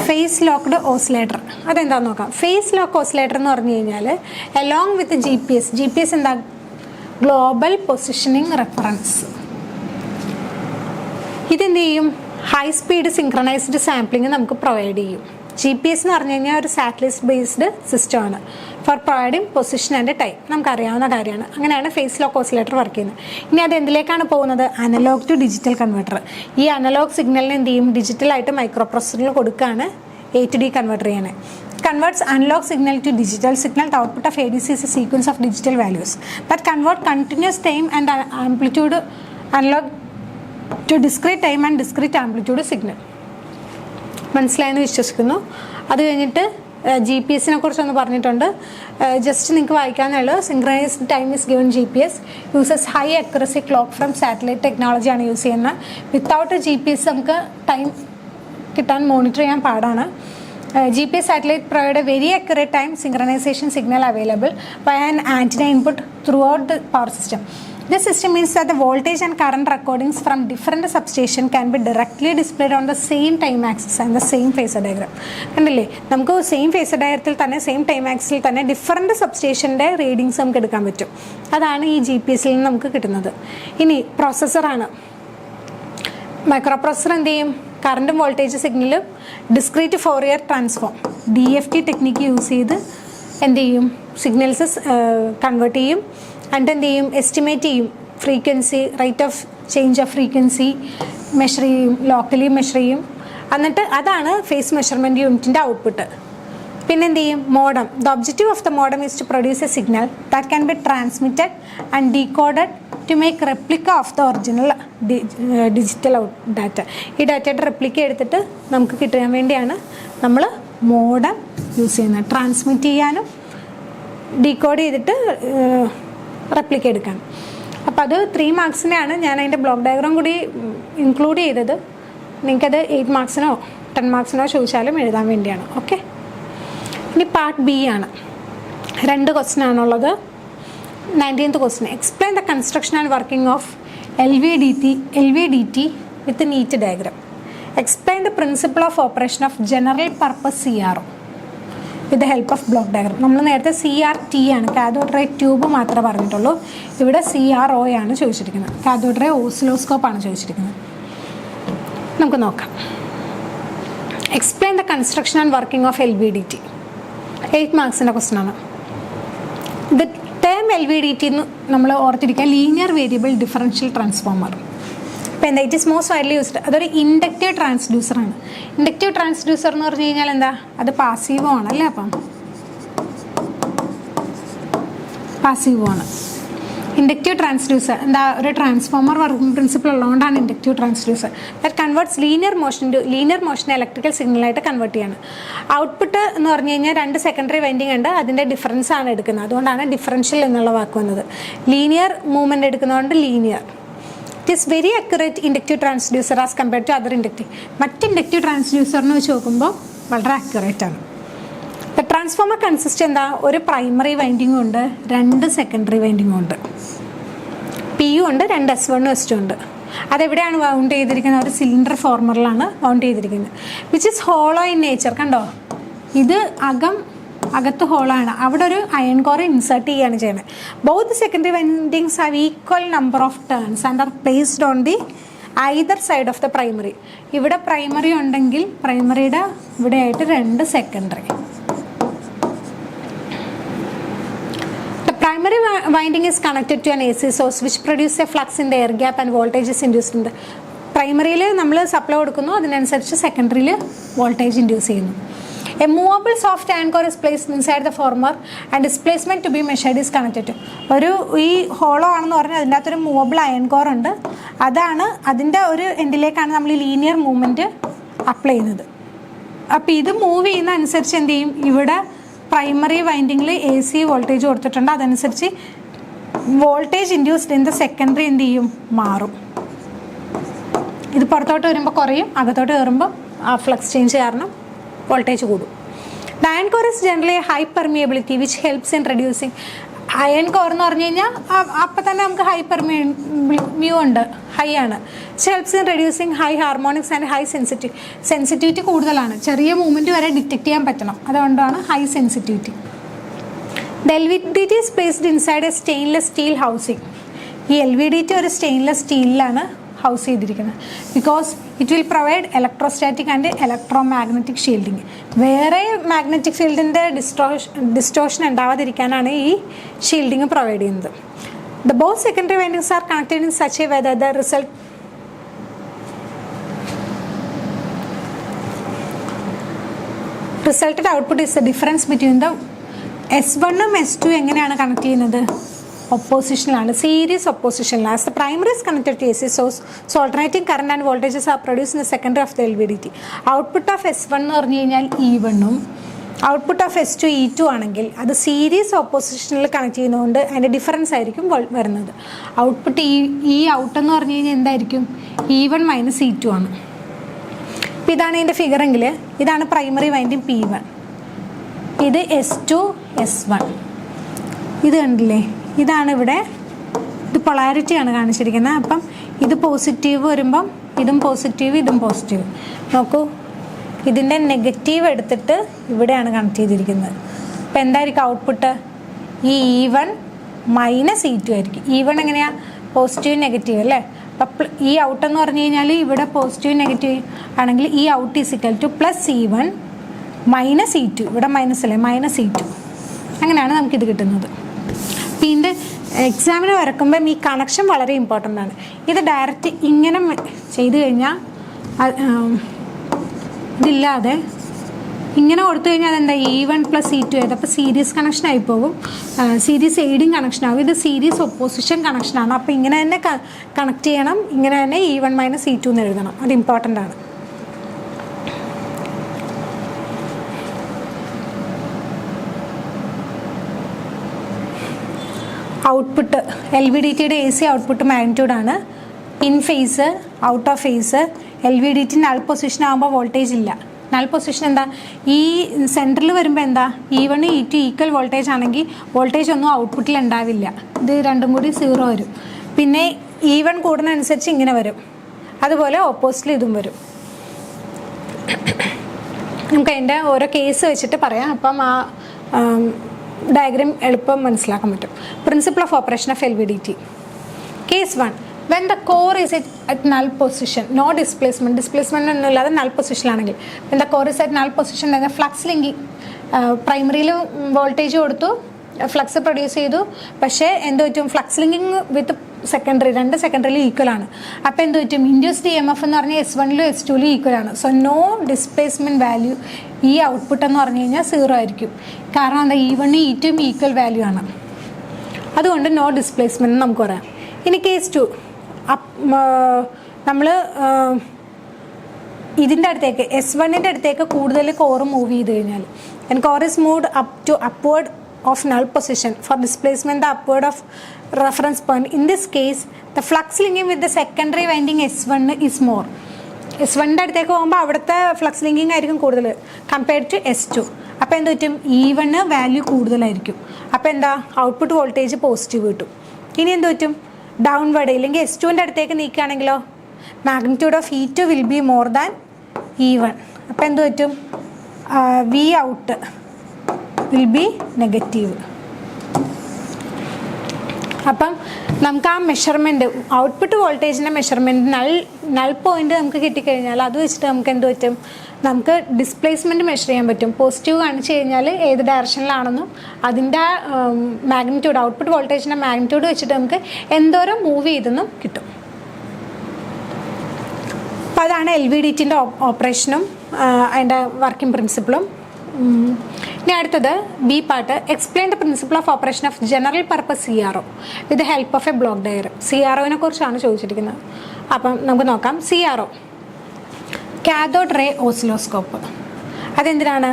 Phase locked oscillator അതെന്താണെന്ന് നോക്കാം. ഫേസ് ലോക്ക് ഓസിലേറ്റർ എന്ന് പറഞ്ഞു കഴിഞ്ഞാൽ അലോങ് വിത്ത് GPS എന്താ? Global positioning reference. ഇതെന്ത് ചെയ്യും? ഹൈ സ്പീഡ് സിങ്ക്രണൈസ്ഡ് സാമ്പിളിങ് നമുക്ക് പ്രൊവൈഡ് ചെയ്യും. GPS എന്ന് പറഞ്ഞു കഴിഞ്ഞാൽ ഒരു സാറ്റലൈറ്റ് ബേസ്ഡ് സിസ്റ്റമാണ് for providing position and time. നമുക്കറിയാവുന്ന കാര്യമാണ്. അങ്ങനെയാണ് ഫേസ് ലോക്ക് ഓസിലേറ്റർ വർക്ക് ചെയ്യുന്നത്. ഇനി അത് എന്തിലേക്കാണ് പോകുന്നത്? Analogue to digital converter. ഈ അനലോഗ് സിഗ്നലിന് എന്ത് ചെയ്യും? ഡിജിറ്റലായിട്ട് മൈക്രോ പ്രൊസസറിൽ കൊടുക്കുകയാണ് A to D കൺവേർട്ടർ ചെയ്യണേ. Converts analog signal to digital signal. The output of ADC is a sequence of digital values that convert continuous time and amplitude analog to discrete time and discrete amplitude signal. മനസ്സിലായെന്ന് വിശ്വസിക്കുന്നു. അത് കഴിഞ്ഞിട്ട് GPS-നെ കുറിച്ചൊന്ന് പറഞ്ഞിട്ടുണ്ട്. Just നിങ്ങൾക്ക് വായിക്കാനുള്ളൂ. Synchronised time is given GPS uses high accuracy clock from satellite ടെക്നോളജിയാണ് use ചെയ്യുന്നത്. വിത്തൗട്ട് GPS നമുക്ക് ടൈം കിട്ടാൻ മോണിറ്റർ ചെയ്യാൻ പാടാണ്. GPS satellite provide a very accurate time synchronization signal available by an antenna input throughout the power system. This system means that the voltage and current recordings from different substation can be directly displayed on the same time axis and the same phasor diagram. കണ്ടില്ലേ, നമുക്ക് same phasor ഡയഗ്രത്തിൽ തന്നെ same time axle തന്നെ different സബ്സ്റ്റേഷൻ്റെ readings നമുക്ക് എടുക്കാൻ പറ്റും. അതാണ് ഈ GPS-ൽ നിന്ന് നമുക്ക് കിട്ടുന്നത്. ഇനി പ്രോസസ്സറാണ്. മൈക്രോ പ്രൊസസർ എന്ത് ചെയ്യും? കറണ്ടും വോൾട്ടേജ് സിഗ്നലും discrete Fourier transform DFT technique use ചെയ്ത് എന്ത് ചെയ്യും? സിഗ്നൽസ് കൺവേർട്ട് ചെയ്യും. എന്നിട്ട് എന്ത് ചെയ്യും? എസ്റ്റിമേറ്റ് ചെയ്യും frequency, rate of change of frequency measure ചെയ്യും, ലോക്കലി മെഷർ ചെയ്യും. എന്നിട്ട് അതാണ് ഫേസ് മെഷർമെൻറ്റ് യൂണിറ്റിൻ്റെ ഔട്ട്പുട്ട്. പിന്നെ എന്ത് ചെയ്യും? Modem. The objective of the modem is to produce a signal that can be transmitted and decoded to make replica of the original digital data. ഈ ഡാറ്റയുടെ റെപ്ലിക്ക എടുത്തിട്ട് നമുക്ക് കിട്ടാൻ വേണ്ടിയാണ് നമ്മൾ മോഡം യൂസ് ചെയ്യുന്നത്. ട്രാൻസ്മിറ്റ് ചെയ്യാനും ഡീകോഡ് ചെയ്തിട്ട് റെപ്ലിക്ക എടുക്കാൻ. അപ്പോൾ അത് 3 മാർക്സിനെയാണ് ഞാൻ അതിൻ്റെ ബ്ലോക്ക് ഡയഗ്രാം കൂടി ഇൻക്ലൂഡ് ചെയ്തത്. നിങ്ങൾക്കത് 8 മാർക്സിനോ 10 മാർക്സിനോ ചോദിച്ചാലും എഴുതാൻ വേണ്ടിയാണ്. ഓക്കെ, ഇനി പാർട്ട് ബി ആണ്. 2 ക്വസ്റ്റ്യൻ ആണുള്ളത്. 19th question, explain the construction and working of LVDT with neat diagram. Explain the principle of operation of general purpose CRO with help of block diagram. നമ്മൾ നേരത്തെ CRT ആണ്, cathode ray tube മാത്രമേ പറഞ്ഞിട്ടുള്ളൂ. ഇവിടെ CRO ആണ് ചോദിച്ചിരിക്കുന്നത്. Cathode ray oscilloscope ആണ് ചോദിച്ചിരിക്കുന്നത്. നമുക്ക് നോക്കാം. Explain the construction and working of LVDT. 8 മാർക്സിൻ്റെ ക്വസ്റ്റ്യൻ ആണ്. ദ ടേം LVDT എന്ന് നമ്മൾ ഓർത്തിരിക്കുക ലീനിയർ വേരിയബിൾ ഡിഫറൻഷ്യൽ ട്രാൻസ്ഫോമർ. അപ്പോൾ എന്താ, it is most widely used. അതൊരു ഇൻഡക്റ്റീവ് ട്രാൻസ്ഡ്യൂസറാണ്. ഇൻഡക്റ്റീവ് ട്രാൻസ്ഡ്യൂസർ എന്ന് പറഞ്ഞു കഴിഞ്ഞാൽ എന്താ, അത് പാസീവോ ആണല്ലേ. അപ്പം പാസീവോ ആണ് ഇൻഡക്റ്റീവ് ട്രാൻസ്ഡ്യൂസർ. എന്താ, ഒരു ട്രാൻസ്ഫോമർ വർക്കിംഗ് പ്രിൻസിപ്പിൾ ഉള്ളതുകൊണ്ടാണ് inductive transducer. That converts linear മോഷനെ ഇലക്ട്രിക്കൽ സിഗ്നലായിട്ട് കൺവേർട്ട് ചെയ്യാണ്. ഔട്ട്പുട്ട് എന്ന് പറഞ്ഞു കഴിഞ്ഞാൽ 2 സെക്കൻഡറി വൈൻഡിങ് ഉണ്ട്, അതിൻ്റെ ഡിഫറൻസ് ആണ് എടുക്കുന്നത്. അതുകൊണ്ടാണ് ഡിഫറൻഷ്യൽ എന്നുള്ള വാക്ക് വന്നത്. ലീനിയർ മൂവ്മെൻറ്റ് എടുക്കുന്നതുകൊണ്ട് linear. It is very accurate inductive transducer as compared to other inductive. മറ്റ് ഇൻഡക്റ്റീവ് ട്രാൻസ്ഡ്യൂസറിനെ വെച്ച് നോക്കുമ്പോൾ വളരെ അക്യുറേറ്റ് ആണ്. ദ ട്രാൻസ്ഫോമർ കൺസിസ്റ്റ് എന്താ, ഒരു പ്രൈമറി വൈൻഡിങ്ങും ഉണ്ട്, 2 സെക്കൻഡറി വൈൻഡിങ്ങും ഉണ്ട്. PU ഉണ്ട്, 2 S1 S2 ഉണ്ട്. അതെവിടെയാണ് വൗണ്ട് ചെയ്തിരിക്കുന്നത്? ഒരു സിലിണ്ടർ ഫോർമറിലാണ് വൗണ്ട് ചെയ്തിരിക്കുന്നത്. Which is hollow in nature. കണ്ടോ, ഇത് അകത്ത് ഹോളാണ്. അവിടെ ഒരു അയൺ കോർ ഇൻസേർട്ട് ചെയ്യുകയാണ് ചെയ്യുന്നത്. Both secondary windings have equal number of turns and are placed on the either side of the primary. ഇവിടെ പ്രൈമറി ഉണ്ടെങ്കിൽ പ്രൈമറിയുടെ ഇവിടെ ആയിട്ട് 2 secondary. The primary winding is connected to an AC source which produces a flux in the air gap and voltage is induced in the പ്രൈമറിയിൽ നമ്മൾ supply കൊടുക്കുന്നു, അതിനനുസരിച്ച് സെക്കൻഡറിയിൽ voltage induce ചെയ്യുന്നു. A movable soft iron core is placed inside the former and displacement to be measured is connected to. ഒരു ഈ hollow ആണെന്ന് പറഞ്ഞാൽ അതിൻ്റെ അകത്തൊരു മൂവബിൾ അയൺ കോർ ഉണ്ട്. അതാണ് അതിൻ്റെ ഒരു എൻഡിലേക്കാണ് നമ്മൾ ഈ ലീനിയർ മൂവ്മെൻറ്റ് അപ്ലൈ ചെയ്യുന്നത്. അപ്പോൾ ഇത് മൂവ് ചെയ്യുന്ന അനുസരിച്ച് എന്ത് ചെയ്യും, ഇവിടെ പ്രൈമറി വൈൻഡിങ്ങിൽ AC വോൾട്ടേജ് കൊടുത്തിട്ടുണ്ട്. അതനുസരിച്ച് voltage induced in the secondary എന്ത് ചെയ്യും, മാറും. ഇത് പുറത്തോട്ട് വരുമ്പോൾ കുറയും, അകത്തോട്ട് കയറുമ്പോൾ ആ ഫ്ലക്സ് ചേഞ്ച് കാരണം വോൾട്ടേജ് കൂടും. The iron core is generally high permeability which helps in reducing. Iron core എന്ന് പറഞ്ഞു കഴിഞ്ഞാൽ അപ്പം തന്നെ നമുക്ക് ഹൈ മ്യൂ ഉണ്ട്, ഹൈ ആണ്. Which helps in reducing high harmonics and high sensitivity കൂടുതലാണ്. ചെറിയ മൂവ്മെൻറ്റ് വരെ ഡിറ്റക്ട് ചെയ്യാൻ പറ്റണം, അതുകൊണ്ടാണ് high sensitivity. The LVDT is placed inside a stainless steel housing. ഈ LVDT ഒരു സ്റ്റെയിൻലെസ് സ്റ്റീലിലാണ് ഹൗസ് ചെയ്തിരിക്കുന്നത്. Because it will provide electrostatic and electromagnetic shielding. വേറെ മാഗ്നറ്റിക് ഫീൽഡിൻ്റെ ഡിസ്റ്റോഷൻ ഉണ്ടാവാതിരിക്കാനാണ് ഈ ഷീൽഡിങ് പ്രൊവൈഡ് ചെയ്യുന്നത്. The both secondary windings are connected in such a way that the resulted output is the difference between the S1 ഉം S2 എങ്ങനെയാണ് connect ചെയ്യുന്നത്? oppositional series oppositional. As the primary is connected to AC source, so alternating current and voltages are produced in the secondary of the LVDT. Output of S1 എന്ന് പറഞ്ഞു കഴിഞ്ഞാൽ E1 output of S2 E2 ആണെങ്കിൽ അത് series ഓപ്പോസിഷനിൽ connect ചെയ്യുന്നതുകൊണ്ട് അതിൻ്റെ difference ആയിരിക്കും വരുന്നത്. Output ഈ ഔട്ട് എന്ന് പറഞ്ഞു കഴിഞ്ഞാൽ എന്തായിരിക്കും? E1 മൈനസ് E2 ആണ്. അപ്പോൾ ഇതാണ് ഇതിൻ്റെ ഫിഗറെങ്കിൽ ഇതാണ് പ്രൈമറി വൈൻഡിങ് P1, ഇത് S2 S1, ഇത് കണ്ടില്ലേ, ഇതാണ് ഇവിടെ, ഇത് പൊളാരിറ്റിയാണ് കാണിച്ചിരിക്കുന്നത്. അപ്പം ഇത് പോസിറ്റീവ് വരുമ്പം ഇതും പോസിറ്റീവ് ഇതും പോസിറ്റീവ്. നോക്കൂ, ഇതിൻ്റെ നെഗറ്റീവ് എടുത്തിട്ട് ഇവിടെയാണ് കണക്ട് ചെയ്തിരിക്കുന്നത്. അപ്പം എന്തായിരിക്കും ഔട്ട്പുട്ട്? ഈ E1 മൈനസ് E2 ആയിരിക്കും. E1 എങ്ങനെയാണ്? പോസിറ്റീവ് നെഗറ്റീവ് അല്ലേ. അപ്പം ഈ ഔട്ട് എന്ന് പറഞ്ഞു കഴിഞ്ഞാൽ ഇവിടെ പോസിറ്റീവ് നെഗറ്റീവ് ആണെങ്കിൽ ഈ out is equal two plus E1 minus E2, ഇവിടെ മൈനസ് അല്ലേ, മൈനസ് E2. അങ്ങനെയാണ് നമുക്കിത് കിട്ടുന്നത്. അപ്പം ഇതിൻ്റെ എക്സാമിന് വരക്കുമ്പം ഈ കണക്ഷൻ വളരെ ഇമ്പോർട്ടൻ്റ് ആണ്. ഇത് ഡയറക്റ്റ് ഇങ്ങനെ ചെയ്ത് കഴിഞ്ഞാൽ ഇതില്ലാതെ ഇങ്ങനെ കൊടുത്തു കഴിഞ്ഞാൽ അതെന്താ E1 + E2 ആയത്. അപ്പോൾ സീരീസ് കണക്ഷൻ ആയി പോകും, സീരീസ് എയ്ഡിങ് കണക്ഷൻ ആകും. ഇത് സീരീസ് ഒപ്പോസിഷൻ കണക്ഷനാണ്. അപ്പോൾ ഇങ്ങനെ തന്നെ കണക്ട് ചെയ്യണം, ഇങ്ങനെ തന്നെ E1 - E2 എന്ന് എഴുതണം. അത് ഇമ്പോർട്ടൻ്റ് ആണ്. ഔട്ട്പുട്ട് LVDTയുടെ AC ഔട്ട്പുട്ട് മാഗ്നിറ്റ്യൂഡാണ്. In phase, out of phase. LVDT null position ആകുമ്പോൾ വോൾട്ടേജ് ഇല്ല. നൾ പൊസിഷൻ എന്താ, ഈ സെൻറ്ററിൽ വരുമ്പോൾ എന്താ E1 E2 ഈക്വൽ വോൾട്ടേജ് ആണെങ്കിൽ വോൾട്ടേജ് ഒന്നും ഔട്ട്പുട്ടിൽ ഉണ്ടാവില്ല. ഇത് രണ്ടും കൂടി 0 വരും. പിന്നെ E1 കൂടുന്നതനുസരിച്ച് ഇങ്ങനെ വരും. അതുപോലെ ഓപ്പോസിറ്റിൽ ഇതും വരും. നമുക്ക് അതിൻ്റെ ഓരോ കേസ് വെച്ചിട്ട് പറയാം. അപ്പം ആ ഡയഗ്രാം എളുപ്പം മനസ്സിലാക്കാൻ പറ്റും. Principle of operation of LVDT. Case 1, when the core is at null position, no displacement ഒന്നും ഇല്ലാതെ null position ആണെങ്കിൽ, when the core is at null position, flux linking, പ്രൈമറിയിൽ വോൾട്ടേജ് കൊടുത്തു, ഫ്ലക്സ് പ്രൊഡ്യൂസ് ചെയ്തു. പക്ഷേ എന്ത് പറ്റും, ഫ്ലക്സ് ലിങ്കിങ് വിത്ത് secondary, രണ്ട് സെക്കൻഡറിയിൽ ഈക്വൽ ആണ്. അപ്പോൾ എന്ത് പറ്റും, ഇൻഡ്യൂസ്ഡ് EMF എന്ന് പറഞ്ഞാൽ S1ലും S2ലും ഈക്വൽ ആണ്. So no displacement value. ഈ ഔട്ട്പുട്ട് എന്ന് പറഞ്ഞു കഴിഞ്ഞാൽ 0 ആയിരിക്കും. കാരണം എന്താ, E1 E2 ഈക്വൽ വാല്യൂ ആണ്. അതുകൊണ്ട് നോ ഡിസ്പ്ലേസ്മെൻറ്റ് നമുക്ക് പറയാം. ഇനി കേസ് 2, നമ്മൾ ഇതിൻ്റെ അടുത്തേക്ക് S1ൻ്റെ അടുത്തേക്ക് കൂടുതൽ കോറ് മൂവ് ചെയ്ത് കഴിഞ്ഞാൽ, and core is moved up to upward of null position for displacement the upward of reference point. In this case, the flux linking with the secondary winding S1 is more. S1ൻ്റെ അടുത്തേക്ക് പോകുമ്പോൾ അവിടുത്തെ flux linking ആയിരിക്കും കൂടുതൽ compared to S2. അപ്പോൾ എന്ത് പറ്റും, E1 value കൂടുതലായിരിക്കും. അപ്പോൾ എന്താ, ഔട്ട്പുട്ട് വോൾട്ടേജ് പോസിറ്റീവ് കിട്ടും. ഇനി എന്ത് പറ്റും, ഡൗൺവേർഡ് ഇല്ലെങ്കിൽ S2ൻ്റെ അടുത്തേക്ക് നീക്കുകയാണെങ്കിലോ, magnitude of E2 will be more than E1. അപ്പോൾ എന്ത് പറ്റും, V out will be negative. അപ്പം നമുക്ക് ആ മെഷർമെൻറ്റ്, ഔട്ട്പുട്ട് വോൾട്ടേജിൻ്റെ മെഷർമെൻറ്റ് നൾ പോയിന്റ് നമുക്ക് കിട്ടിക്കഴിഞ്ഞാൽ അത് വെച്ചിട്ട് നമുക്ക് എന്ത് പറ്റും, നമുക്ക് ഡിസ്പ്ലേസ്മെൻറ്റ് മെഷർ ചെയ്യാൻ പറ്റും. പോസിറ്റീവ് കാണിച്ചു കഴിഞ്ഞാൽ ഏത് ഡയറക്ഷനിലാണെന്നും അതിൻ്റെ മാഗ്നിറ്റ്യൂഡ്, ഔട്ട്പുട്ട് വോൾട്ടേജിൻ്റെ മാഗ്നിറ്റ്യൂഡ് വെച്ചിട്ട് നമുക്ക് എന്തോരം മൂവ് ചെയ്തെന്നും കിട്ടും. അപ്പോൾ അതാണ് LVDTൻ്റെ ഓപ്പറേഷനും അതിൻ്റെ വർക്കിംഗ് പ്രിൻസിപ്പിളും. ഇനി അടുത്തത് B part, explain the principle of operation of general purpose CRO with the help of a block diagram. CROനെ കുറിച്ചാണ് ചോദിച്ചിരിക്കുന്നത്. അപ്പം നമുക്ക് നോക്കാം. CRO, cathode ray oscilloscope. അതെന്തിനാണ്,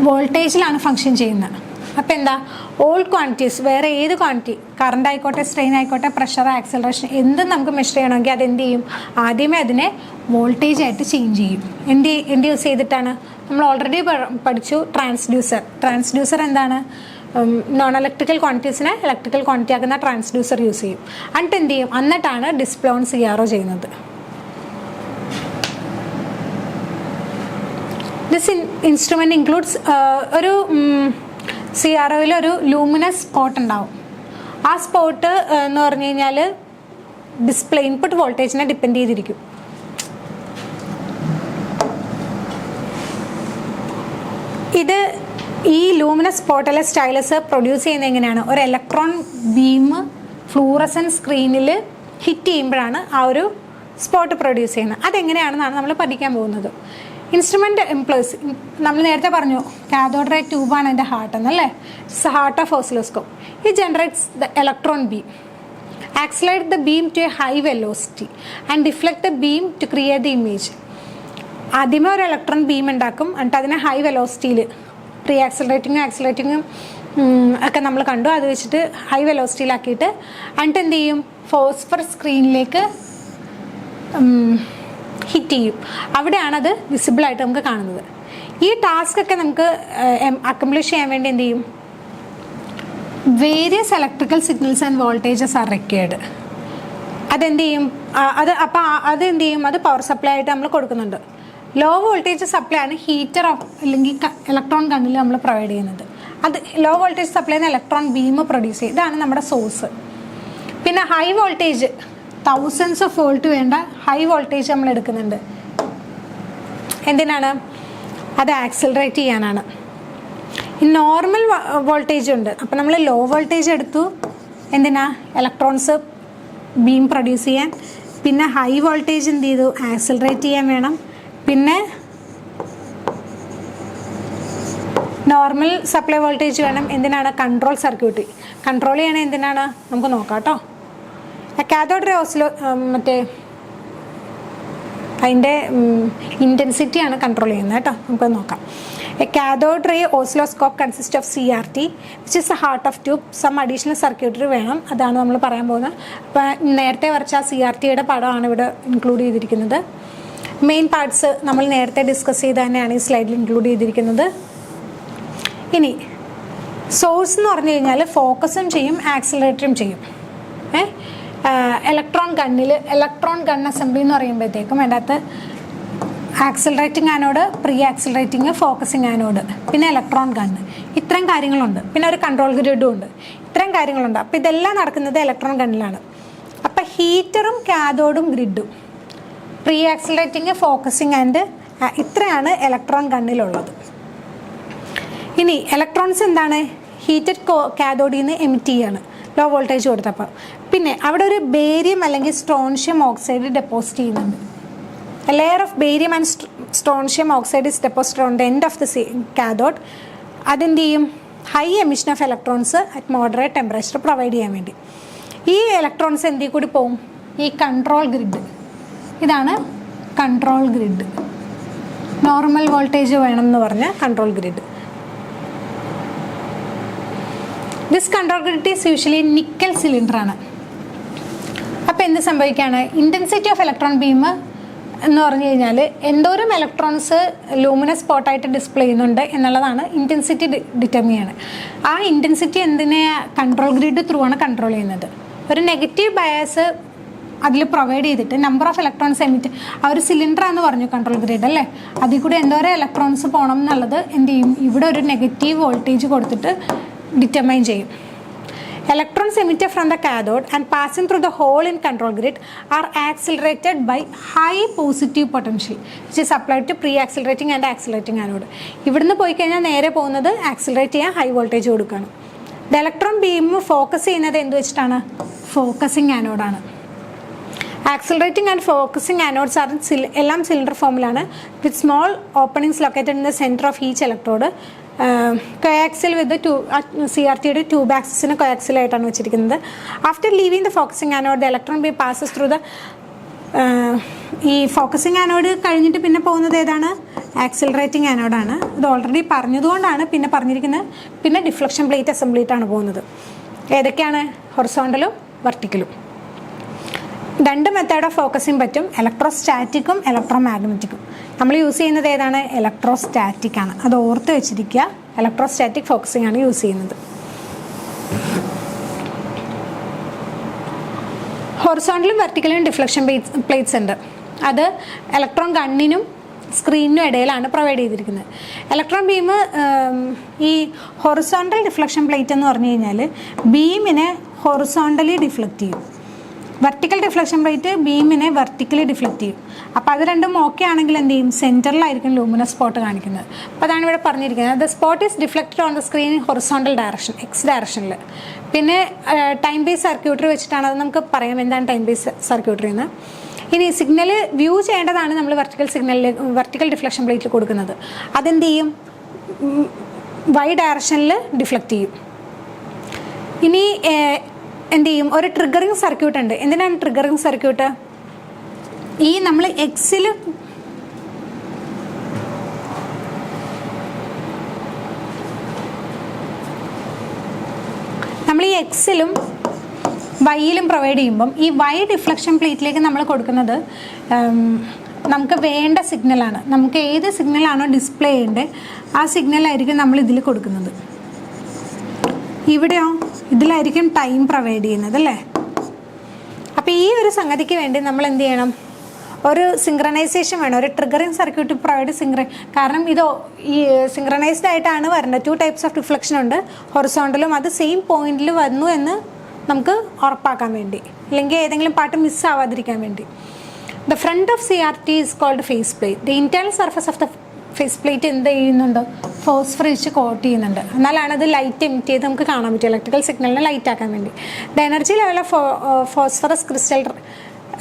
വോൾട്ടേജിലാണ് ഫങ്ഷൻ ചെയ്യുന്നത്. അപ്പോൾ എന്താ, ഓൾ ക്വാണ്ടിറ്റീസ്, വേറെ ഏത് ക്വാണ്ടിറ്റി, കറണ്ട് ആയിക്കോട്ടെ, സ്ട്രെയിൻ ആയിക്കോട്ടെ, പ്രഷർ, ആക്സലറേഷൻ, എന്തും നമുക്ക് മെഷർ ചെയ്യണമെങ്കിൽ അതെന്ത് ചെയ്യും, ആദ്യമേ അതിനെ വോൾട്ടേജ് ആയിട്ട് ചേഞ്ച് ചെയ്യും. എന്ത് യൂസ് ചെയ്തിട്ടാണ്, നമ്മൾ ഓൾറെഡി പഠിച്ചു ട്രാൻസ്ഡ്യൂസർ എന്താണ്, നോൺ ഇലക്ട്രിക്കൽ ക്വാണ്ടിറ്റീസിനെ ഇലക്ട്രിക്കൽ ക്വാണ്ടിറ്റി ആക്കുന്ന ട്രാൻസ്ഡ്യൂസർ യൂസ് ചെയ്യും. എന്നിട്ട് എന്ത് ചെയ്യും, എന്നിട്ടാണ് ഡിസ്പ്ലേ ഓൺ CRO ചെയ്യുന്നത്. ദിസ് ഇൻസ്ട്രുമെൻ്റ് ഇൻക്ലൂഡ്സ്, ഒരു CROയിൽ ഒരു ലൂമിനസ് സ്പോട്ട് ഉണ്ടാവും. ആ സ്പോട്ട് എന്ന് പറഞ്ഞു കഴിഞ്ഞാൽ ഡിസ്പ്ലേ ഇൻപുട്ട് വോൾട്ടേജിനെ ഡിപ്പെൻഡ് ചെയ്തിരിക്കും. ഇത് ഈ ലൂമിനസ് സ്പോട്ട് അല്ലെ സ്റ്റൈലസ് പ്രൊഡ്യൂസ് ചെയ്യുന്നത് എങ്ങനെയാണ്, ഒരു ഇലക്ട്രോൺ ബീം ഫ്ലൂറസൻ സ്ക്രീനിൽ ഹിറ്റ് ചെയ്യുമ്പോഴാണ് ആ ഒരു സ്പോട്ട് പ്രൊഡ്യൂസ് ചെയ്യുന്നത്. അതെങ്ങനെയാണെന്നാണ് നമ്മൾ പഠിക്കാൻ പോകുന്നത്. ഇൻസ്ട്രുമെൻ്റ് എംപ്ലോയ്സ്, നമ്മൾ നേരത്തെ പറഞ്ഞു കാഥോഡ് റേ ട്യൂബാണ് അതിൻ്റെ ഹാർട്ട് എന്നല്ലേ, it's heart of oscilloscope. It generates the electron beam, accelerate the beam to a high velocity and deflect the beam to create the image. ആദ്യമേ ഒരു ഇലക്ട്രോൺ ബീം ഉണ്ടാക്കും, എന്നിട്ട് അതിനെ ഹൈ വെലോസിറ്റിയിൽ, പ്രീ ആക്സിലറേറ്റിങ്ങും ഒക്കെ നമ്മൾ കണ്ടു, അത് വെച്ചിട്ട് ഹൈ വെലോസിറ്റിയിലാക്കിയിട്ട് എന്നിട്ട് എന്ത് ചെയ്യും, ഫോസ്ഫർ സ്ക്രീനിലേക്ക് ഹിറ്റ് ചെയ്യും. അവിടെയാണത് വിസിബിളായിട്ട് നമുക്ക് കാണുന്നത്. ഈ ടാസ്ക് ഒക്കെ നമുക്ക് അക്കംപ്ലിഷ് ചെയ്യാൻ വേണ്ടി എന്ത് ചെയ്യും, various electrical signals and voltages are required. അതെന്ത് ചെയ്യും, അതെന്ത് ചെയ്യും, അത് പവർ സപ്ലൈ ആയിട്ട് നമ്മൾ കൊടുക്കുന്നുണ്ട്. ലോ വോൾട്ടേജ് സപ്ലൈ ആണ് ഹീറ്റർ അല്ലെങ്കിൽ ഇലക്ട്രോൺ ഗണ്ണിൽ നമ്മൾ പ്രൊവൈഡ് ചെയ്യുന്നത്. അത് low voltage supply electron beam produce ചെയ്യും. ഇതാണ് നമ്മുടെ സോഴ്സ്. പിന്നെ high voltage, thousands of volt വേണ്ട ഹൈ വോൾട്ടേജ് നമ്മൾ എടുക്കുന്നുണ്ട്. എന്തിനാണ്, അത് ആക്സിലറേറ്റ് ചെയ്യാനാണ്. ഈ നോർമൽ വോൾട്ടേജ് ഉണ്ട്, അപ്പം നമ്മൾ ലോ വോൾട്ടേജ് എടുത്തു, എന്തിനാ, ഇലക്ട്രോൺസ് ബീം പ്രൊഡ്യൂസ് ചെയ്യാൻ. പിന്നെ ഹൈ വോൾട്ടേജ് എന്ത് ചെയ്തു, ആക്സിലറേറ്റ് ചെയ്യാൻ വേണം. പിന്നെ നോർമൽ സപ്ലൈ വോൾട്ടേജ് വേണം. എന്തിനാണ്? കൺട്രോൾ സർക്യൂട്ട് കൺട്രോൾ ചെയ്യണേ എന്തിനാണ് നമുക്ക് നോക്കാം കേട്ടോ. കാഥോഡ് റേ മറ്റേ അതിൻ്റെ ഇൻറ്റൻസിറ്റിയാണ് കൺട്രോൾ ചെയ്യുന്നത് കേട്ടോ. നമുക്ക് നോക്കാം. A cathode ray oscilloscope consist of CRT which is a heart of tube. Some additional circuitry വേണം. അതാണ് നമ്മൾ പറയാൻ പോകുന്നത്. അപ്പോൾ നേരത്തെ വരച്ച CRTയുടെ പടമാണ് ഇവിടെ ഇൻക്ലൂഡ് ചെയ്തിരിക്കുന്നത്. മെയിൻ പാർട്സ് നമ്മൾ നേരത്തെ ഡിസ്കസ് ചെയ്ത് തന്നെയാണ് ഈ സ്ലൈഡിൽ ഇൻക്ലൂഡ് ചെയ്തിരിക്കുന്നത്. ഇനി സോഴ്സ് എന്ന് പറഞ്ഞു കഴിഞ്ഞാൽ ഫോക്കസും ചെയ്യും ആക്സിലറേറ്ററും ചെയ്യും. ഇലക്ട്രോൺ ഗൺ അസംബ്ലി എന്ന് പറയുമ്പോഴത്തേക്കും അതിൻ്റെ അകത്ത് accelerating anode, pre accelerating, focusing anode, പിന്നെ ഇലക്ട്രോൺ ഗണ്ണ്, ഇത്രയും കാര്യങ്ങളുണ്ട്. പിന്നെ ഒരു കൺട്രോൾ ഗ്രിഡും ഉണ്ട്. ഇത്രയും കാര്യങ്ങളുണ്ട്. അപ്പോൾ ഇതെല്ലാം നടക്കുന്നത് ഇലക്ട്രോൺ ഗണ്ണിലാണ്. അപ്പോൾ ഹീറ്ററും കാഥോഡും ഗ്രിഡും, പ്രീ ആക്സിലറേറ്റിംഗ്, ഫോക്കസിങ് ആൻഡ് ഇത്രയാണ് ഇലക്ട്രോൺ ഗണ്ണിലുള്ളത്. ഇനി ഇലക്ട്രോൺസ് എന്താണ്? ഹീറ്റഡ് കാഥോഡിൽ നിന്ന് എമിറ്റ് ചെയ്യാണ് ലോ വോൾട്ടേജ് കൊടുത്തപ്പോൾ. പിന്നെ അവിടെ ഒരു ബേരിയം അല്ലെങ്കിൽ സ്ട്രോൺഷ്യം ഓക്സൈഡ് ഡെപ്പോസിറ്റ് ചെയ്യുന്നുണ്ട്. A layer of barium and strontium oxide is deposited on the end of the cathode. അതെന്ത് ചെയ്യും? High emission of electrons at moderate temperature provide ചെയ്യാൻ വേണ്ടി. ഈ ഇലക്ട്രോൺസ് എന്തിൽ കൂടി പോവും? ഈ കൺട്രോൾ ഗ്രിഡ്. ഇതാണ് കൺട്രോൾ ഗ്രിഡ്. നോർമൽ വോൾട്ടേജ് വേണം എന്ന് പറഞ്ഞ control grid. This control grid is usually nickel സിലിണ്ടറാണ്. അപ്പോൾ എന്ത് സംഭവിക്കുകയാണ്? ഇൻറ്റൻസിറ്റി ഓഫ് ഇലക്ട്രോൺ ബീം എന്ന് പറഞ്ഞു കഴിഞ്ഞാൽ എന്തോരം ഇലക്ട്രോൺസ് ലൂമിനസ് സ്പോട്ടായിട്ട് ഡിസ്പ്ലേ ചെയ്യുന്നുണ്ട് എന്നുള്ളതാണ് ഇൻറ്റൻസിറ്റി ഡിറ്റർമിൻ ചെയ്യണം. ആ ഇൻറ്റൻസിറ്റി എന്തിനെ? കൺട്രോൾ ഗ്രിഡ് ത്രൂ ആണ് കൺട്രോൾ ചെയ്യുന്നത്. ഒരു നെഗറ്റീവ് ബയാസ് അതിൽ പ്രൊവൈഡ് ചെയ്തിട്ട് നമ്പർ ഓഫ് ഇലക്ട്രോൺസ് എമിറ്റ്, ആ ഒരു സിലിണ്ടറാന്ന് പറഞ്ഞു കൺട്രോൾ ഗ്രിഡ് അല്ലേ, അതിൽ കൂടെ എന്തോരം ഇലക്ട്രോൺസ് പോകണം എന്നുള്ളത് എന്ത് ചെയ്യും? ഇവിടെ ഒരു നെഗറ്റീവ് വോൾട്ടേജ് കൊടുത്തിട്ട് ഡിറ്റർമൈൻ ചെയ്യും. Electrons emitted from the cathode and passing through the hole in control grid are accelerated by high positive potential which is applied to pre-accelerating and accelerating anode. ഇവിടുന്ന് പോയി കഴിഞ്ഞാൽ നേരെ പോകുന്നത് ആക്സിലറേറ്റ് ചെയ്യാൻ high voltage കൊടുക്കുകയാണ്. The electron beam focus ചെയ്യുന്നത് എന്ത് വെച്ചിട്ടാണ്? ഫോക്കസിങ് ആനോഡാണ്. Accelerating and focusing anodes are എല്ലാം സിലിണ്ടർ ഫോമിലാണ് with small openings located in the centre of each electrode. Coaxial with CRTയുടെ ട്യൂബ് ആക്സിസിന് കോയാക്സിലായിട്ടാണ് വെച്ചിരിക്കുന്നത്. After leaving the focusing anode the electron beam passes through the ഈ focusing anode കഴിഞ്ഞിട്ട് പിന്നെ പോകുന്നത് ഏതാണ്? ആക്സിലറേറ്റിംഗ് ആനോഡാണ്. ഇത് ഓൾറെഡി പറഞ്ഞതുകൊണ്ടാണ് പിന്നെ പറഞ്ഞിരിക്കുന്നത്. പിന്നെ ഡിഫ്ലക്ഷൻ പ്ലേറ്റ് അസംബ്ലിയിട്ടാണ് പോകുന്നത്. ഏതൊക്കെയാണ്? ഹൊറിസോണ്ടലും വെർട്ടിക്കലും. രണ്ട് മെത്തേഡ് ഓഫ് ഫോക്കസിങ് പറ്റും. ഇലക്ട്രോസ്റ്റാറ്റിക്കും ഇലക്ട്രോമാഗ്നറ്റിക്കും. നമ്മൾ യൂസ് ചെയ്യുന്നത് ഏതാണ്? ഇലക്ട്രോസ്റ്റാറ്റിക് ആണ്. അത് ഓർത്ത് വെച്ചിരിക്കുക. ഇലക്ട്രോസ്റ്റാറ്റിക് ഫോക്കസിങ് ആണ് യൂസ് ചെയ്യുന്നത്. ഹൊറിസോണ്ടലും വെർട്ടിക്കലും ഡിഫ്ലക്ഷൻ പ്ലേറ്റ്സ് ഉണ്ട്. അത് ഇലക്ട്രോൺ ഗണ്ണിനും സ്ക്രീനിനും ഇടയിലാണ് പ്രൊവൈഡ് ചെയ്തിരിക്കുന്നത്. ഇലക്ട്രോൺ ബീം ഈ ഹൊറിസോണ്ടൽ ഡിഫ്ലക്ഷൻ പ്ലേറ്റ് എന്ന് പറഞ്ഞു കഴിഞ്ഞാൽ ബീമിനെ ഹൊറിസോണ്ടലി ഡിഫ്ലക്റ്റ് ചെയ്യും. വെർട്ടിക്കൽ ഡിഫ്ലക്ഷൻ പ്ലേറ്റ് ബീമിനെ വെർട്ടിക്കലി ഡിഫ്ലക്റ്റ് ചെയ്യും. അപ്പോൾ അത് രണ്ടും ഓക്കെ ആണെങ്കിൽ എന്ത് ചെയ്യും? സെൻറ്ററിലായിരിക്കും ലൂമിനസ് സ്പോട്ട് കാണിക്കുന്നത്. അപ്പോൾ അതാണ് ഇവിടെ പറഞ്ഞിരിക്കുന്നത്. The spot is deflected on the screen in horizontal direction, X ഡയറക്ഷനിൽ. പിന്നെ ടൈം ബേസ് സർക്യൂട്ടറി വെച്ചിട്ടാണ് അത് നമുക്ക് പറയാം എന്താണ് ടൈം ബേസ് സർക്യൂട്ടറി എന്ന്. ഇനി സിഗ്നൽ വ്യൂ ചെയ്യേണ്ടതാണ് നമ്മൾ വെർട്ടിക്കൽ ഡിഫ്ലക്ഷൻ പ്ലേറ്റിൽ കൊടുക്കുന്നത്. അതെന്ത് ചെയ്യും? വൈ ഡയറക്ഷനിൽ ഡിഫ്ലക്റ്റ് ചെയ്യും. ഇനി എന്ത് ചെയ്യും? ഒരു ട്രിഗറിങ് സർക്യൂട്ട് ഉണ്ട്. എന്തിനാണ് ട്രിഗറിങ് സർക്യൂട്ട്? ഈ നമ്മൾ എക്സിലും വൈയിലും പ്രൊവൈഡ് ചെയ്യുമ്പം ഈ വൈ ഡിഫ്ലക്ഷൻ പ്ലേറ്റിലേക്ക് നമ്മൾ കൊടുക്കുന്നത് നമുക്ക് വേണ്ട സിഗ്നലാണ്. നമുക്ക് ഏത് സിഗ്നലാണോ ഡിസ്പ്ലേ ചെയ്യേണ്ടത് ആ സിഗ്നലായിരിക്കും നമ്മൾ ഇതിൽ കൊടുക്കുന്നത്. ഇവിടെയോ ഇതിലായിരിക്കും ടൈം പ്രൊവൈഡ് ചെയ്യുന്നത് അല്ലേ. അപ്പോൾ ഈ ഒരു സംഗതിക്ക് വേണ്ടി നമ്മൾ എന്ത് ചെയ്യണം? ഒരു സിങ്ക്രണൈസേഷൻ വേണം. ഒരു ട്രിഗറിങ് സർക്യൂട്ട് പ്രൊവൈഡ് കാരണം ഇത് ഈ സിങ്ക്രണൈസ്ഡ് ആയിട്ടാണ് വരേണ്ടത്. 2 ടൈപ്സ് ഓഫ് ഡിഫ്ലക്ഷൻ ഉണ്ട്. ഹൊറിസോണ്ടലും അത് സെയിം പോയിന്റിൽ വന്നു എന്ന് നമുക്ക് ഉറപ്പാക്കാൻ വേണ്ടി, അല്ലെങ്കിൽ ഏതെങ്കിലും പാർട്ട് മിസ്സാവാതിരിക്കാൻ വേണ്ടി. The front of CRT is cold face plate. The internal surface of the face plate എന്ത് ചെയ്യുന്നുണ്ട്? ഫോസ്ഫർ വെച്ച് കോട്ട് ചെയ്യുന്നുണ്ട്. എന്നാലാണ് അത് ലൈറ്റ് എമിറ്റ് ചെയ്ത് നമുക്ക് കാണാൻ പറ്റും. ഇലക്ട്രിക്കൽ സിഗ്നലിനെ ലൈറ്റ് ആക്കാൻ വേണ്ടി. The energy level of phosphorus crystal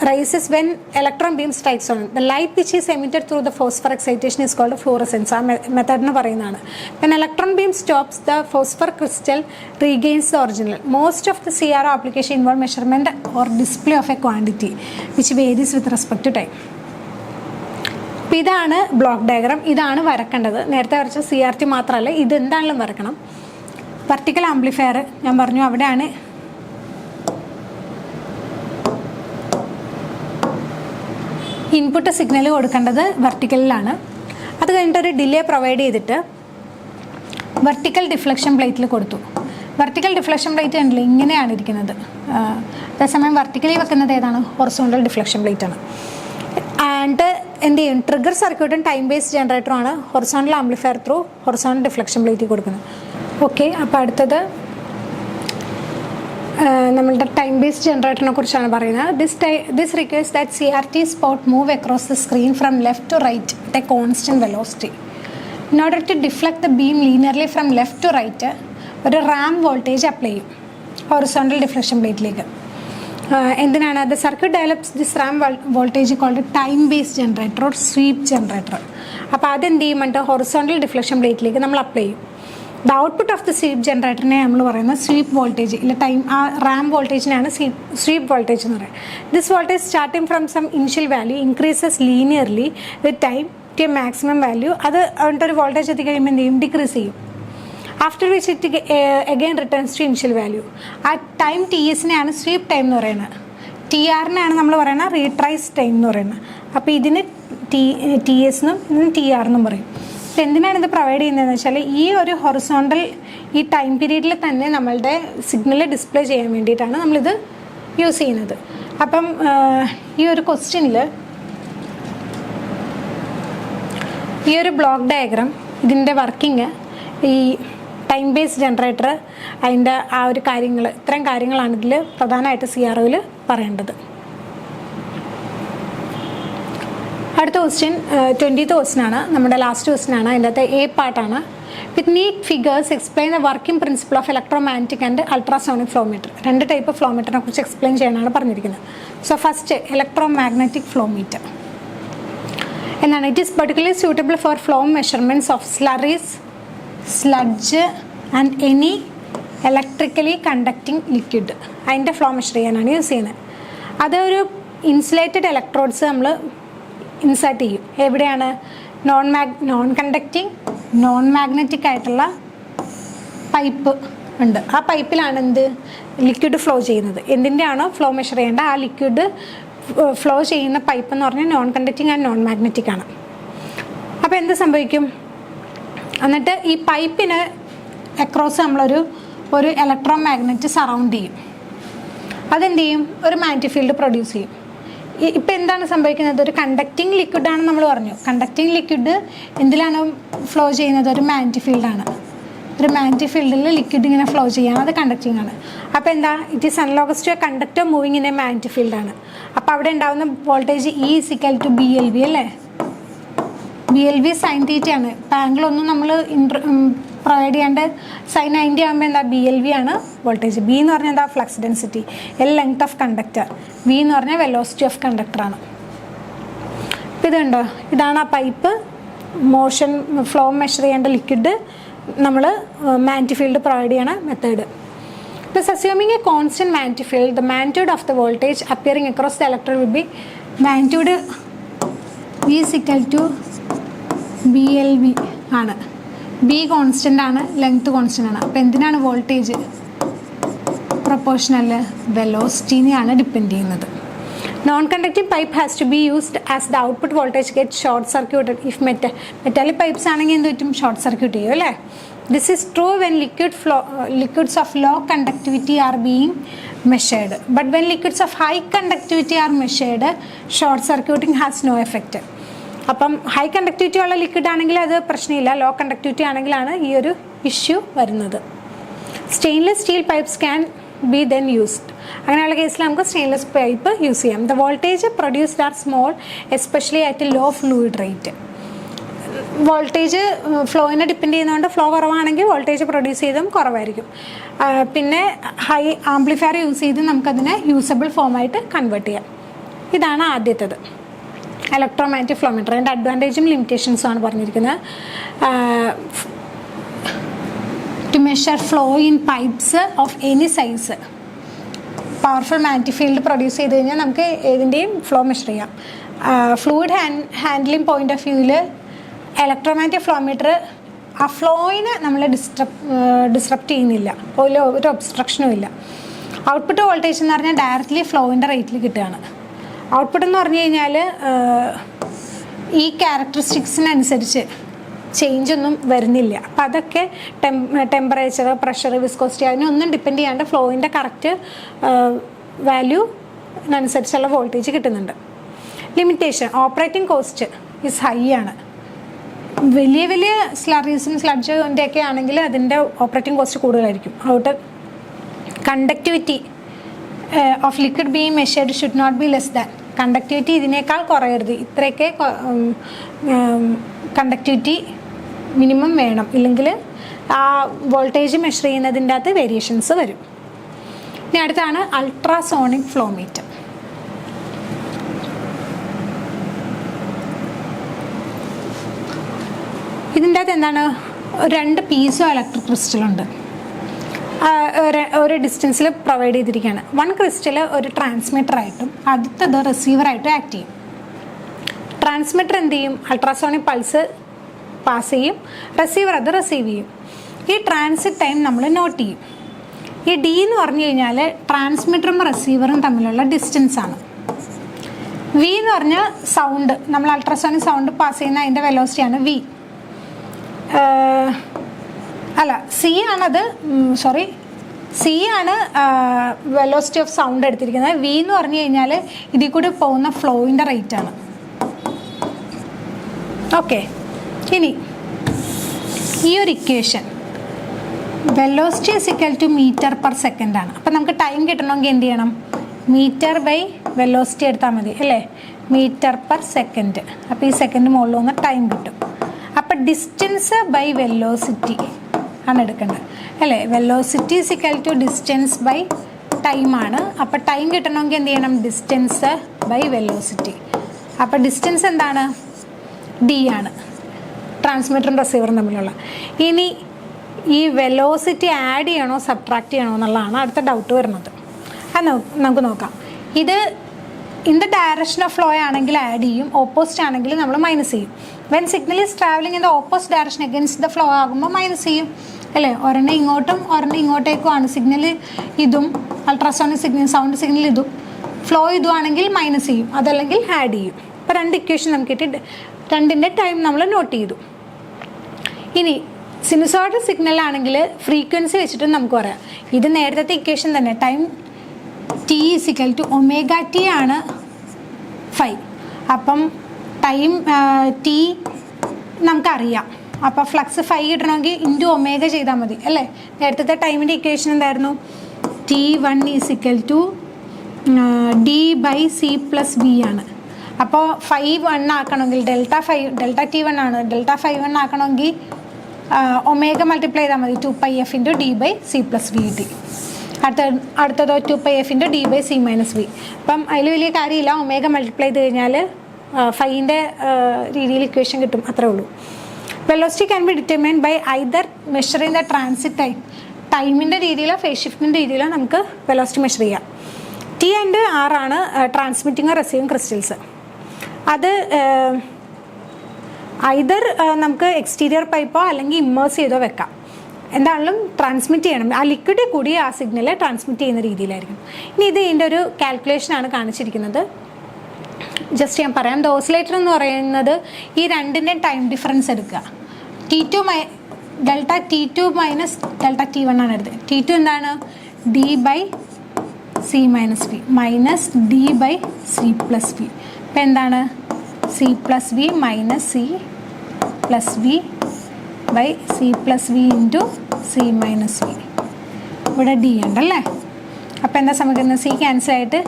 rises when electron beam strikes on it. The light which is emitted through the phosphor excitation is called fluorescence. ആ മെത്തേഡിന് പറയുന്നതാണ്. When electron beam stops, the phosphor crystal regains the original. Most of the CRO application involve measurement or display of a quantity which varies with respect to time. അപ്പോൾ ഇതാണ് block diagram. ഇതാണ് വരക്കേണ്ടത്. നേരത്തെ വരച്ച CRT മാത്രമല്ല, ഇത് എന്താണെങ്കിലും വരക്കണം. Vertical amplifier ഞാൻ പറഞ്ഞു, അവിടെയാണ് ഇൻപുട്ട് സിഗ്നൽ കൊടുക്കേണ്ടത് വെർട്ടിക്കലിലാണ്. അത് കഴിഞ്ഞിട്ട് ഒരു ഡിലേ പ്രൊവൈഡ് ചെയ്തിട്ട് വെർട്ടിക്കൽ ഡിഫ്ലക്ഷൻ പ്ലേറ്റിൽ കൊടുത്തു. വെർട്ടിക്കൽ ഡിഫ്ലക്ഷൻ പ്ലേറ്റ് ഉണ്ടല്ലോ, ഇങ്ങനെയാണ് ഇരിക്കുന്നത്. അതേസമയം വെർട്ടിക്കലി വെക്കുന്നത് ഏതാണ്? ഹൊറിസോണ്ടൽ ഡിഫ്ലക്ഷൻ പ്ലേറ്റ് ആണ്. ആൻഡ് എന്ത് ചെയ്യും? ട്രിഗർ സർക്യൂട്ടും ടൈം ബേസ്ഡ് ജനറേറ്ററുമാണ് horizontal amplifier through horizontal deflection പ്ലേറ്റിൽ കൊടുക്കുന്നത്. ഓക്കെ, അപ്പോൾ അടുത്തത് നമ്മളുടെ ടൈം ബേസ്ഡ് ജനറേറ്ററിനെ കുറിച്ചാണ് പറയുന്നത്. This requires that CRT spot move across the screen from left to right at a constant velocity. In order to deflect the beam linearly from left to right, ഒരു ramp voltage apply ചെയ്യും horizontal deflection പ്ലേറ്റിലേക്ക്. എന്തിനാണ്? The circuit develops this ramp voltage called time based generator or sweep generator. അപ്പോൾ അതെന്ത് ചെയ്യുമ്പോൾ horizontal deflection പ്ലേറ്റിലേക്ക് നമ്മൾ apply ചെയ്യും. The output of the sweep ജനറേറ്ററിനെ നമ്മൾ പറയുന്നത് സ്വീപ്പ് വോൾട്ടേജ് ഇല്ല, ടൈം ആ റാം വോൾട്ടേജിനാണ് സ്വീപ്പ് വോൾട്ടേജ് എന്ന് പറയുന്നത്. This voltage starting from some initial value increases linearly with time to a maximum value. അത് ഒരു വോൾട്ടേജ് എത്തിക്കഴിയുമ്പോൾ എന്ത് ചെയ്യും? ഡിക്രീസ് ചെയ്യും. After which it again returns to initial value. ആ ടൈം TSനെയാണ് സ്വീപ്പ് ടൈം എന്ന് പറയുന്നത്. TRനെയാണ് നമ്മൾ പറയുന്നത് റീട്രൈസ് ടൈം എന്ന് പറയുന്നത്. അപ്പോൾ ഇതിന് TS എന്നും ഇതിന് TR എന്നും പറയും. എന്തിനാണ് ഇത് പ്രൊവൈഡ് ചെയ്യുന്നതെന്ന് വെച്ചാൽ ഈ ഒരു ഹൊറിസോണ്ടൽ ഈ ടൈം പീരീഡിൽ തന്നെ നമ്മളുടെ സിഗ്നൽ ഡിസ്പ്ലേ ചെയ്യാൻ വേണ്ടിയിട്ടാണ് നമ്മളിത് യൂസ് ചെയ്യുന്നത്. അപ്പം ഈ ഒരു ക്വസ്റ്റ്യനിൽ ഈ ഒരു ബ്ലോക്ക് ഡയഗ്രാം, ഇതിൻ്റെ വർക്കിംഗ്, ഈ ടൈം ബേസ്ഡ് ജനറേറ്റർ, അതിൻ്റെ ആ ഒരു കാര്യങ്ങൾ, ഇത്രയും കാര്യങ്ങളാണ് ഇതിൽ പ്രധാനമായിട്ട് CROയിൽ പറയേണ്ടത്. അടുത്ത ക്വസ്റ്റ്യൻ 20th ക്വസ്റ്റ്യനാണ്, നമ്മുടെ ലാസ്റ്റ് ക്വസ്റ്റ്യനാണ്. അതിൻ്റെ അകത്ത് A പാർട്ടാണ്. With neat figures explain the working principle of electromagnetic and ultrasonic flowmeter. 2 type ഫ്ലോമീറ്ററിനെ കുറിച്ച് എക്സ്പ്ലെയിൻ ചെയ്യാനാണ് പറഞ്ഞിരിക്കുന്നത്. സോ ഫസ്റ്റ് ഇലക്ട്രോമാഗ്നറ്റിക് ഫ്ലോമീറ്റർ എന്നാണ്. It is particularly suitable for flow measurements of slurries, sludge and any electrically conducting liquid. അതിൻ്റെ flow measure ചെയ്യാനാണ് use ചെയ്യുന്നത്. അതൊരു insulated electrodes നമ്മൾ ഇൻസേർട്ട് ചെയ്യും. എവിടെയാണ്? നോൺ കണ്ടക്റ്റിംഗ്, നോൺ മാഗ്നറ്റിക് ആയിട്ടുള്ള പൈപ്പ് ഉണ്ട്. ആ പൈപ്പിലാണ് എന്ത് ലിക്വിഡ് ഫ്ലോ ചെയ്യുന്നത്. എന്തിൻ്റെയാണോ ഫ്ലോ മെഷർ ചെയ്യേണ്ട ആ ലിക്വിഡ് ഫ്ലോ ചെയ്യുന്ന പൈപ്പ് എന്ന് പറഞ്ഞാൽ non conducting and non magnetic ആണ്. അപ്പോൾ എന്ത് സംഭവിക്കും? എന്നിട്ട് ഈ പൈപ്പിന് അക്രോസ് നമ്മളൊരു ഇലക്ട്രോ മാഗ്നറ്റ് സറൗണ്ട് ചെയ്യും. അതെന്ത് ചെയ്യും? ഒരു മാഗ്നറ്റിക് ഫീൽഡ് പ്രൊഡ്യൂസ് ചെയ്യും. ഇപ്പം എന്താണ് സംഭവിക്കുന്നത്? ഒരു കണ്ടക്റ്റിംഗ് ലിക്വിഡാണ് നമ്മൾ പറഞ്ഞു. കണ്ടക്റ്റിംഗ് ലിക്വിഡ് എന്തിലാണ് ഫ്ലോ ചെയ്യുന്നത്? ഒരു മാഗ്നറ്റിക് ഫീൽഡാണ്. ഒരു മാഗ്നറ്റിക് ഫീൽഡിൽ ലിക്വിഡ് ഇങ്ങനെ ഫ്ലോ ചെയ്യാണ്, അത് കണ്ടക്റ്റിംഗ് ആണ്. അപ്പോൾ എന്താ? It is analogous to a conductor moving in a magnetic ഫീൽഡാണ്. അപ്പോൾ അവിടെ ഉണ്ടാകുന്ന വോൾട്ടേജ് E = BLV അല്ലേ? BLV sin θ ആണ്. ഇപ്പോൾ ആംഗിളൊന്നും നമ്മൾ പ്രൊവൈഡ് ചെയ്യാണ്ട് sin 90 ആകുമ്പോൾ എന്താ? BLV ആണ് വോൾട്ടേജ്. B എന്ന് പറഞ്ഞാൽ എന്താ? Flux density. L length of conductor. V എന്ന് പറഞ്ഞാൽ വെലോസിറ്റി ഓഫ് കണ്ടക്ടറാണ്. ഇപ്പോൾ ഇതുണ്ടോ? ഇതാണ് ആ പൈപ്പ്. മോഷൻ ഫ്ലോ മെഷർ ചെയ്യേണ്ട ലിക്വിഡ് നമ്മൾ മാഗ്നറ്റിക് ഫീൽഡ് പ്രൊവൈഡ് ചെയ്യണ method. Thus, assuming a constant magnetic field, the magnitude of the voltage appearing across the electrode will be magnitude V is equal to BLV ആണ്. B constant ആണ്, length constant ആണ്. അപ്പോൾ എന്തിനാണ് voltage proportional? വെലോസിറ്റിനെയാണ് depend ചെയ്യുന്നത്. Non conducting pipe has to be used as the output voltage get short circuited if metallic pipes ആണെങ്കിൽ എന്ത് പറ്റും? ഷോർട്ട് സർക്യൂട്ട് ചെയ്യും അല്ലേ? This is true when liquids of low conductivity are being measured. But when liquids of high conductivity are measured, short circuiting has no effect. അപ്പം high conductivity ഉള്ള liquid ആണെങ്കിൽ അത് പ്രശ്നമില്ല. ലോ കണ്ടക്ടിവിറ്റി ആണെങ്കിലാണ് ഈ ഒരു issue വരുന്നത്. Stainless steel pipes can be then used. അങ്ങനെയുള്ള കേസിൽ നമുക്ക് സ്റ്റെയിൻലെസ് പൈപ്പ് യൂസ് ചെയ്യാം. The voltage produced are small, especially at low fluid rate. Voltage ഫ്ലോയിനെ ഡിപ്പെൻഡ് ചെയ്യുന്നതുകൊണ്ട് ഫ്ലോ കുറവാണെങ്കിൽ വോൾട്ടേജ് പ്രൊഡ്യൂസ് ചെയ്തും കുറവായിരിക്കും. പിന്നെ ഹൈ ആംപ്ലിഫയർ യൂസ് ചെയ്ത് നമുക്കതിനെ യൂസബിൾ ഫോമായിട്ട് കൺവേർട്ട് ചെയ്യാം. ഇതാണ് ആദ്യത്തേത്, ഇലക്ട്രോമാഗ്നറ്റിക് ഫ്ലോ മീറ്റർ. അതിൻ്റെ അഡ്വാൻറ്റേജും ലിമിറ്റേഷൻസും ആണ് പറഞ്ഞിരിക്കുന്നത്. To measure flow in pipes of any size. Powerful magnetic field produce ചെയ്ത് കഴിഞ്ഞാൽ നമുക്ക് ഏതിൻ്റെയും ഫ്ലോ മെഷർ ചെയ്യാം. ഫ്ലൂയിഡ് ഹാൻഡ്ലിംഗ് പോയിന്റ് ഓഫ് വ്യൂവിൽ ഇലക്ട്രോമാഗ്നറ്റിക് ഫ്ലോ മീറ്റർ ആ ഫ്ലോയിനെ നമ്മൾ ഡിസ്റപ്റ്റ് ചെയ്യുന്നില്ല, ഒരു ഒബ്സ്ട്രക്ഷനും ഇല്ല. ഔട്ട്പുട്ട് വോൾട്ടേജ് എന്ന് പറഞ്ഞാൽ ഡയറക്റ്റ്ലി ഫ്ലോയിൻ്റെ റേറ്റിൽ കിട്ടുകയാണ്. ഔട്ട്പുട്ട് എന്ന് പറഞ്ഞു കഴിഞ്ഞാൽ ഈ ക്യാരക്ടറിസ്റ്റിക്സിനനുസരിച്ച് ചേഞ്ച് ഒന്നും വരുന്നില്ല. അപ്പം അതൊക്കെ ടെമ്പറേച്ചർ, പ്രഷർ, വിസ്കോസിറ്റി അതിനൊന്നും ഡിപ്പെൻഡ് ചെയ്യാണ്ട് ഫ്ലോയിൻ്റെ കറക്റ്റ് വാല്യൂനനുസരിച്ചുള്ള വോൾട്ടേജ് കിട്ടുന്നുണ്ട്. Limitation, operating cost is high ആണ്. വലിയ വലിയ സ്ലറീസും സ്ലഡ്ജിൻ്റെ ഒക്കെ ആണെങ്കിൽ അതിൻ്റെ ഓപ്പറേറ്റിംഗ് കോസ്റ്റ് കൂടുതലായിരിക്കും. അതുകൊണ്ട് conductivity of liquid being measured should not be less than. Conductivity ഇതിനേക്കാൾ കുറയരുത്, ഇത്രയൊക്കെ കണ്ടക്ടിവിറ്റി മിനിമം വേണം, ഇല്ലെങ്കിൽ ആ വോൾട്ടേജ് മെഷർ ചെയ്യുന്നതിൻ്റെ അകത്ത് വേരിയേഷൻസ് വരും. ഇനി അടുത്താണ് അൾട്രാസോണിക് ഫ്ലോ മീറ്റർ. ഇതിൻ്റെ അകത്ത് എന്താണ്, 2 പീസോ ഇലക്ട്രിക് ക്രിസ്റ്റലുണ്ട്, ഒരു ഡിസ്റ്റൻസിൽ പ്രൊവൈഡ് ചെയ്തിരിക്കുകയാണ്. 1 ക്രിസ്റ്റൽ ഒരു ട്രാൻസ്മിറ്ററായിട്ടും അടുത്തത് റിസീവറായിട്ടും ആക്ട് ചെയ്യും. ട്രാൻസ്മിറ്റർ എന്ത് ചെയ്യും, അൾട്രാസോണിക് പൾസ് പാസ് ചെയ്യും, റിസീവർ അത് റിസീവ് ചെയ്യും. ഈ ട്രാൻസിറ്റ് ടൈം നമ്മൾ നോട്ട് ചെയ്യും. ഈ ഡി എന്ന് പറഞ്ഞു കഴിഞ്ഞാൽ ട്രാൻസ്മിറ്ററും റിസീവറും തമ്മിലുള്ള ഡിസ്റ്റൻസ് ആണ്. വി എന്ന് പറഞ്ഞാൽ സൗണ്ട്, നമ്മൾ അൾട്രാസോണിക് സൗണ്ട് പാസ് ചെയ്യുന്ന അതിൻ്റെ വെലോസിറ്റിയാണ് വി. സി ആണ് വെലോസിറ്റി ഓഫ് സൗണ്ട് എടുത്തിരിക്കുന്നത്. വി എന്ന് പറഞ്ഞു കഴിഞ്ഞാൽ ഇതിൽ കൂടി പോകുന്ന ഫ്ലോയിൻ്റെ റേറ്റ് ആണ്. ഓക്കെ, ഇനി ഈ ഒരു equation velocity is equal to metre per second ആണ്. അപ്പം നമുക്ക് ടൈം കിട്ടണമെങ്കിൽ എന്ത് ചെയ്യണം, മീറ്റർ ബൈ വെലോസിറ്റി എടുത്താൽ മതി അല്ലേ, മീറ്റർ പെർ സെക്കൻഡ്. അപ്പോൾ ഈ സെക്കൻഡ് മുകളിൽ വന്ന് ടൈം കിട്ടും. അപ്പം ഡിസ്റ്റൻസ് ബൈ വെലോസിറ്റി ആണ് എടുക്കേണ്ടത് അല്ലേ. Velocity is equal to distance by ടൈമാണ്. അപ്പോൾ ടൈം കിട്ടണമെങ്കിൽ എന്ത് ചെയ്യണം, ഡിസ്റ്റൻസ് ബൈ വെലോസിറ്റി. അപ്പോൾ ഡിസ്റ്റൻസ് എന്താണ്, ഡി ആണ്, ട്രാൻസ്മിറ്ററും റിസീവറും തമ്മിലുള്ള. ഇനി ഈ വെലോസിറ്റി ആഡ് ചെയ്യണോ സബ്ട്രാക്ട് ചെയ്യണോ എന്നുള്ളതാണ് അടുത്ത ഡൗട്ട് വരുന്നത്. അത് നമുക്ക് നോക്കാം. ഇത് in the direction of flow ആണെങ്കിൽ ആഡ് ചെയ്യും, ഓപ്പോസിറ്റ് ആണെങ്കിൽ നമ്മൾ മൈനസ് ചെയ്യും. When signal is travelling in the opposite direction against the flow ആകുമ്പോൾ മൈനസ് ചെയ്യും അല്ലേ. ഒരെണ്ണം ഇങ്ങോട്ടും ഒരെണ്ണം ഇങ്ങോട്ടേക്കുമാണ് സിഗ്നൽ. ഇതും അൾട്രാസോണിക് സിഗ്നൽ, സൗണ്ട് സിഗ്നൽ ഇതും, ഫ്ലോ ഇതുവാണെങ്കിൽ മൈനസ് ചെയ്യും, അതല്ലെങ്കിൽ ആഡ് ചെയ്യും. അപ്പോൾ 2 ഇക്വേഷൻ നമുക്ക് കിട്ടി, 2ൻ്റെ ടൈം നമ്മൾ നോട്ട് ചെയ്തു. ഇനി സിനുസോയ്ഡൽ സിഗ്നൽ ആണെങ്കിൽ ഫ്രീക്വൻസി വെച്ചിട്ട് നമുക്ക് പറയാം. ഇത് നേരത്തെ ഇക്വേഷൻ തന്നെ, time T is equal to omega T ആണ് ഫൈ. അപ്പം ടൈം ടി നമുക്കറിയാം. അപ്പോൾ ഫ്ലക്സ് ഫൈ കിട്ടണമെങ്കിൽ ഇൻറ്റു ഒമേഗ ചെയ്താൽ മതി അല്ലേ. നേരത്തെ ടൈമിൻ്റെ ഇക്വേഷൻ എന്തായിരുന്നു, T1 is equal to D by C plus B ആണ്. അപ്പോൾ 5 ആക്കണമെങ്കിൽ ഡെൽറ്റ T1 ആണ്, ഡെൽറ്റ 5 ആക്കണമെങ്കിൽ ഒമേഗ മൾട്ടിപ്ലൈ ചെയ്താൽ മതി, 2πf into D by C plus B T. അടുത്തതോ 2πf into D by C minus B. അപ്പം അതിൽ വലിയ കാര്യമില്ല, ഒമേഗ മൾട്ടിപ്ലൈ ചെയ്ത് കഴിഞ്ഞാൽ 5ൻ്റെ രീതിയിൽ ഇക്വേഷൻ കിട്ടും, അത്രേ ഉള്ളൂ. Velocity can be determined by either measuring the transit time. ടൈമിൻ്റെ രീതിയിലോ ഫേസ് ഷിഫ്റ്റിൻ്റെ രീതിയിലോ നമുക്ക് വെലോസിറ്റി മെഷർ ചെയ്യാം. ടി ആൻഡ് ആർ ആണ് ട്രാൻസ്മിറ്റിങ് റിസീവിങ് ക്രിസ്റ്റൽസ്. അത് ഐദർ നമുക്ക് എക്സ്റ്റീരിയർ പൈപ്പോ അല്ലെങ്കിൽ ഇമ്മേഴ്സ് ചെയ്തോ വെക്കാം. എന്താണെങ്കിലും ട്രാൻസ്മിറ്റ് ചെയ്യണം, ആ ലിക്വിഡിൽ കൂടി ആ സിഗ്നൽ ട്രാൻസ്മിറ്റ് ചെയ്യുന്ന രീതിയിലായിരിക്കും. ഇനി ഇതിൻ്റെ ഒരു കാൽക്കുലേഷനാണ് കാണിച്ചിരിക്കുന്നത്, ജസ്റ്റ് ഞാൻ പറയാം. ദ ഓസിലേറ്റർ എന്ന് പറയുന്നത് ഈ 2ൻ്റെ ടൈം ഡിഫറൻസ് എടുക്കുക. Delta T2 minus delta T1 ആണ് എടുത്തത്. T2 എന്താണ്, D by C minus B minus D by C plus B. ഇപ്പം എന്താണ്, C plus B minus C plus B by C plus B into C minus B. ഇവിടെ D ഉണ്ടല്ലേ. അപ്പോൾ എന്താ സംഭവിക്കുന്നത്, സി ക്യാൻസൽ ആയിട്ട്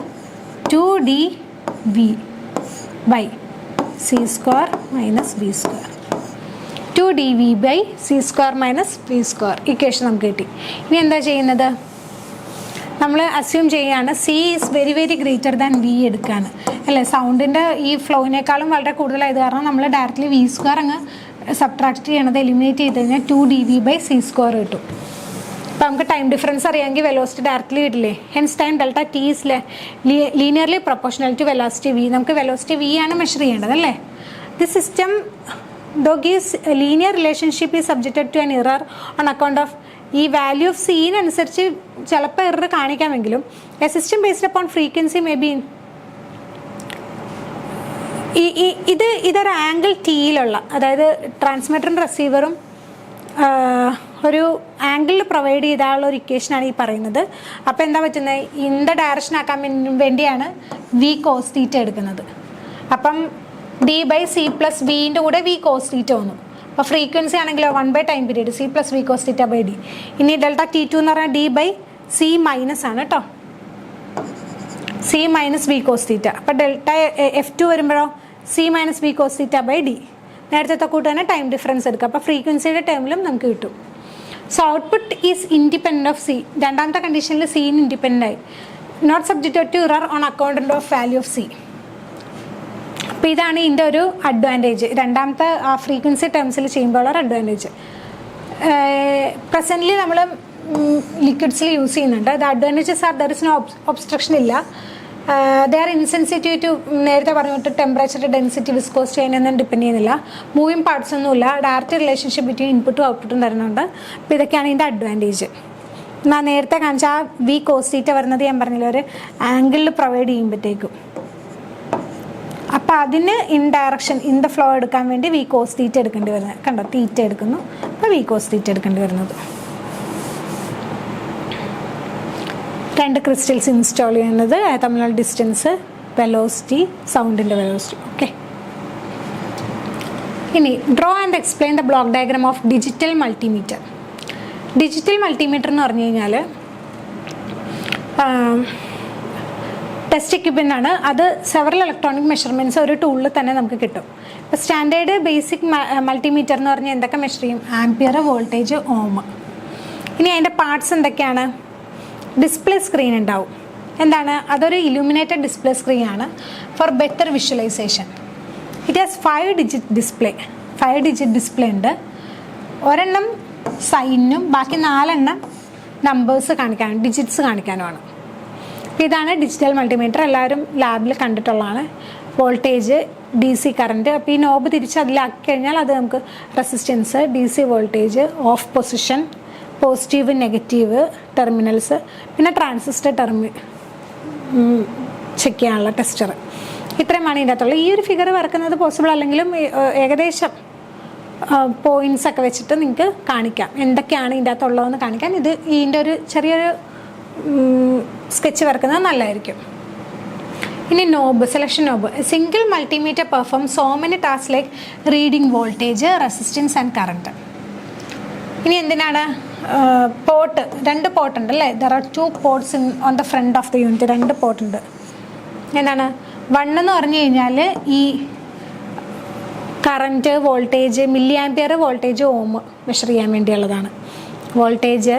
2dV by C square minus B square. 2dV by C square minus B square equation നമുക്ക് കിട്ടി. ഇനി എന്താ ചെയ്യുന്നത്, നമ്മൾ അസ്യൂം ചെയ്യുകയാണ് C is very very greater than V എടുക്കുകയാണ് അല്ലേ. സൗണ്ടിൻ്റെ ഈ ഫ്ലോയിനേക്കാളും വളരെ കൂടുതലായത് കാരണം നമ്മൾ ഡയറക്റ്റ്ലി വി സ്ക്വയർ അങ്ങ് സബ്ട്രാക്ട് ചെയ്യണത് എലിമിനേറ്റ് ചെയ്ത് കഴിഞ്ഞാൽ 2dv/c² കിട്ടും. അപ്പോൾ നമുക്ക് ടൈം ഡിഫറൻസ് അറിയാമെങ്കിൽ വെലോസിറ്റി ഡയറക്റ്റ്ലി കിട്ടില്ലേ. Hence time delta T is linearly proportional to velocity V. നമുക്ക് വെലോസിറ്റി വി ആണ് മെഷർ ചെയ്യേണ്ടത് അല്ലേ. The system though gives linear relationship is subjected to an error on account of ഈ value of സീനനുസരിച്ച് ചിലപ്പോൾ error കാണിക്കാമെങ്കിലും a system based upon frequency may be ഇതൊരു angle ടിയിലുള്ള, അതായത് ട്രാൻസ്മിറ്ററും റിസീവറും ഒരു ആംഗിളിൽ പ്രൊവൈഡ് ചെയ്താലുള്ള ഒരു ഇക്വേഷനാണ് ഈ പറയുന്നത്. അപ്പോൾ എന്താ പറ്റുന്നത്, ഇന്ന ഡയറക്ഷൻ ആക്കാൻ വേണ്ടിയാണ് വി കോസ് തീറ്റ എടുക്കുന്നത്. അപ്പം d/c + വിൻ്റെ കൂടെ വി കോസ് തീറ്റ വന്നു. അപ്പോൾ ഫ്രീക്വൻസി ആണെങ്കിലോ 1 time period c + v cos θ/d. ഇനി ഡെൽറ്റ t2 എന്ന് പറഞ്ഞാൽ d/c- ആണ് കേട്ടോ, c- v cos θ. അപ്പോൾ ഡെൽറ്റ f2 വരുമ്പോഴോ c- v cos θ/d. നേരത്തെ കൂട്ട് തന്നെ ടൈം ഡിഫറൻസ് എടുക്കുക. അപ്പോൾ ഫ്രീക്വൻസിയുടെ ടേമിലും നമുക്ക് കിട്ടും. So output is independent of C. രണ്ടാമത്തെ കണ്ടീഷനിൽ സീന് ഇൻഡിപെൻഡൻ്റ് ആയി. Not subjected to error on account of value of C. അപ്പോൾ ഇതാണ് ഇതിൻ്റെ ഒരു അഡ്വാൻറ്റേജ്. രണ്ടാമത്തെ ആ ഫ്രീക്വൻസി ടേംസിൽ ചെയ്യുമ്പോൾ ഉള്ള അഡ്വാൻറ്റേജ്. പ്രസൻ്റ്ലി നമ്മൾ ലിക്വിഡ്സിൽ യൂസ് ചെയ്യുന്നുണ്ട്. The advantages are there is no obstruction ഇല്ല. ദേ ആർ ഇൻസെൻസിറ്റീവ് ടു, നേരത്തെ പറഞ്ഞിട്ട് ടെമ്പറേച്ചർ, ഡെൻസിറ്റി, വിസ്കോസിറ്റി അതിനൊന്നും ഡിപ്പെൻഡ് ചെയ്യുന്നില്ല. മൂവിങ് പാർട്സ് ഒന്നുമില്ല. ഡയറക്റ്റ് റിലേഷൻഷിപ്പ് ബിറ്റ്വീൻ ഇൻപുട്ടും ഔട്ട്പുട്ടും തരുന്നുണ്ട്. അപ്പോൾ ഇതൊക്കെയാണ് ഇതിൻ്റെ അഡ്വാൻറ്റേജ്. ഞാൻ നേരത്തെ കാണിച്ച ആ വി കോസ് തീറ്റ വരുന്നത് ഞാൻ പറഞ്ഞില്ല ഒരു ആംഗിളിൽ പ്രൊവൈഡ് ചെയ്യുമ്പോഴത്തേക്കും. അപ്പോൾ അതിന് in direction in the flow എടുക്കാൻ വേണ്ടി വി കോസ് തീറ്റ എടുക്കേണ്ടി വരുന്നത്. കണ്ടോ, തീറ്റ എടുക്കുന്നു, അപ്പോൾ വി കോസ് തീറ്റ എടുക്കേണ്ടി വരുന്നത്. രണ്ട് ക്രിസ്റ്റൽസ് ഇൻസ്റ്റാൾ ചെയ്യുന്നത്, തമ്മിലുള്ള ഡിസ്റ്റൻസ്, വെലോസിറ്റി, സൗണ്ടിൻ്റെ വെലോസിറ്റി. ഓക്കെ, ഇനി draw and explain the block diagram of digital multimeter. Digital multimeter എന്ന് പറഞ്ഞു കഴിഞ്ഞാൽ ടെസ്റ്റ് എക്യുപ്മെൻ്റ് ആണ്. അത് സെവറൽ ഇലക്ട്രോണിക് മെഷർമെൻറ്റ്സ് ഒരു ടൂളിൽ തന്നെ നമുക്ക് കിട്ടും. ഇപ്പോൾ സ്റ്റാൻഡേർഡ് ബേസിക് മൾട്ടിമീറ്റർ എന്ന് പറഞ്ഞാൽ എന്തൊക്കെ മെഷർ ചെയ്യും? ആംപിയർ, വോൾട്ടേജ്, ഓം. ഇനി അതിൻ്റെ പാർട്സ് എന്തൊക്കെയാണ്? ഡിസ്പ്ലേ സ്ക്രീൻ ഉണ്ടാവും. എന്താണ്? അതൊരു ഇലുമിനേറ്റഡ് ഡിസ്പ്ലേ സ്ക്രീൻ ആണ് four better visualisation. It has 5 digit display. 5 digit display ഉണ്ട്. ഒരെണ്ണം സൈനും ബാക്കി 4 എണ്ണം നമ്പേഴ്സ് കാണിക്കാനും ഡിജിറ്റ്സ് കാണിക്കാനുമാണ്. ഇതാണ് ഡിജിറ്റൽ മൾട്ടിമീറ്റർ. എല്ലാവരും ലാബിൽ കണ്ടിട്ടുള്ളതാണ്. Voltage, DC current. അപ്പോൾ ഈ നോബ് തിരിച്ച് അതിലാക്കി കഴിഞ്ഞാൽ അത് നമുക്ക് resistance, DC voltage, of position, positive, negative terminals, പിന്നെ ട്രാൻസിസ്റ്റർ ചെക്ക് ചെയ്യാനുള്ള ടെസ്റ്റർ. ഇത്രയുമാണ് ഇതിൻ്റെ അകത്തുള്ളത്. ഈ ഒരു ഫിഗർ വരക്കുന്നത് പോസിബിൾ അല്ലെങ്കിലും ഏകദേശം പോയിൻറ്റ്സ് ഒക്കെ വെച്ചിട്ട് നിങ്ങൾക്ക് കാണിക്കാം എന്തൊക്കെയാണ് ഇതിൻ്റെ അകത്തുള്ളതെന്ന് കാണിക്കാൻ. ഇത് ഇതിൻ്റെ ഒരു ചെറിയൊരു സ്കെച്ച് വരക്കുന്നത് നല്ലതായിരിക്കും. ഇനി knob, selection knob. Single multimeter perform so many task like reading voltage, resistance and current. ഇനി എന്തിനാണ്? പോർട്ട്, 2 പോർട്ട് ഉണ്ട് അല്ലേ? There are 2 ports on the front of the unit. 2 port ഉണ്ട്. എന്താണ്? 1 എന്ന് പറഞ്ഞു കഴിഞ്ഞാൽ ഈ current, voltage, milliampere, voltage, ohm measure ചെയ്യാൻ വേണ്ടിയുള്ളതാണ്. വോൾട്ടേജ്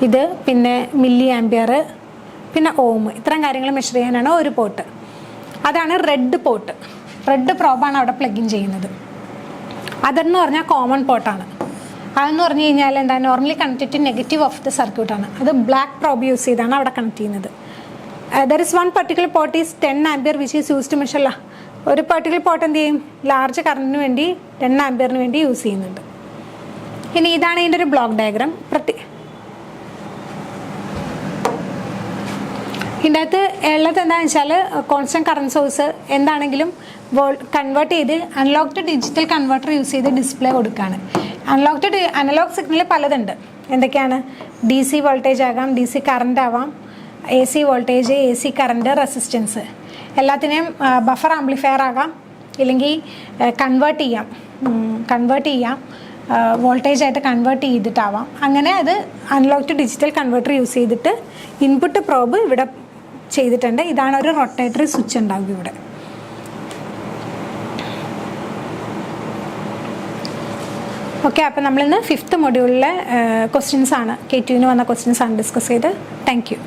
ഇത്, പിന്നെ മില്ലി ആംപിയർ, പിന്നെ ഓം, ഇത്തരം കാര്യങ്ങൾ മെഷർ ചെയ്യാനാണ് ഒരു പോർട്ട്. അതാണ് റെഡ് പോർട്ട്. റെഡ് പ്രോബാണ് അവിടെ പ്ലഗ് ഇൻ ചെയ്യുന്നത്. അതെന്ന് പറഞ്ഞാൽ കോമൺ പോർട്ടാണ്. അതെന്ന് പറഞ്ഞു കഴിഞ്ഞാൽ എന്താ? Normally connected to negative of the സർക്യൂട്ടാണ്. അത് ബ്ലാക്ക് പ്രോബ് യൂസ് ചെയ്താണ് അവിടെ കണക്ട് ചെയ്യുന്നത്. There is 1 particular port is 10 ampere which is use to measure. ഒരു പർട്ടിക്കുലർ പോർട്ട് എന്ത് ചെയ്യും? ലാർജ് കറണ്ടിന് വേണ്ടി 10 ആംപിയറിന് വേണ്ടി യൂസ് ചെയ്യുന്നുണ്ട്. ഇനി ഇതാണ് ഇതിൻ്റെ ഒരു ബ്ലോക്ക് ഡയഗ്രാം. ഇതിൻ്റെ അകത്ത് ഉള്ളത് എന്താണെന്ന് വെച്ചാൽ കോൺസ്റ്റൻറ്റ് കറണ്ട് സോഴ്സ് എന്താണെങ്കിലും കൺവേർട്ട് ചെയ്ത് analogue to digital converter use ചെയ്ത് ഡിസ്പ്ലേ കൊടുക്കുകയാണ്. അനലോഗ് സിഗ്നൽ പലതുണ്ട്. എന്തൊക്കെയാണ്? DC വോൾട്ടേജ് ആകാം, DC കറണ്ട് ആവാം, AC voltage, AC current, resistance. എല്ലാത്തിനെയും ബഫർ ആംപ്ലിഫയർ ആകാം, ഇല്ലെങ്കിൽ കൺവേർട്ട് ചെയ്യാം വോൾട്ടേജ് ആയിട്ട് കൺവേർട്ട് ചെയ്തിട്ടാവാം. അങ്ങനെ അത് analogue to digital converter use ചെയ്തിട്ട് ഇൻപുട്ട് പ്രോബ് ഇവിടെ ചെയ്തിട്ടുണ്ട്. ഇതാണ് ഒരു റൊട്ടേറ്ററി സ്വിച്ച് ഉണ്ടാകും ഇവിടെ. ഓക്കെ, അപ്പോൾ നമ്മളിന്ന് 5th മൊഡ്യൂളിലെ ക്വസ്റ്റ്യൻസ് ആണ്, K2 വന്ന ക്വസ്റ്റ്യൻസ് ആണ് ഡിസ്കസ് ചെയ്ത്. Thank you.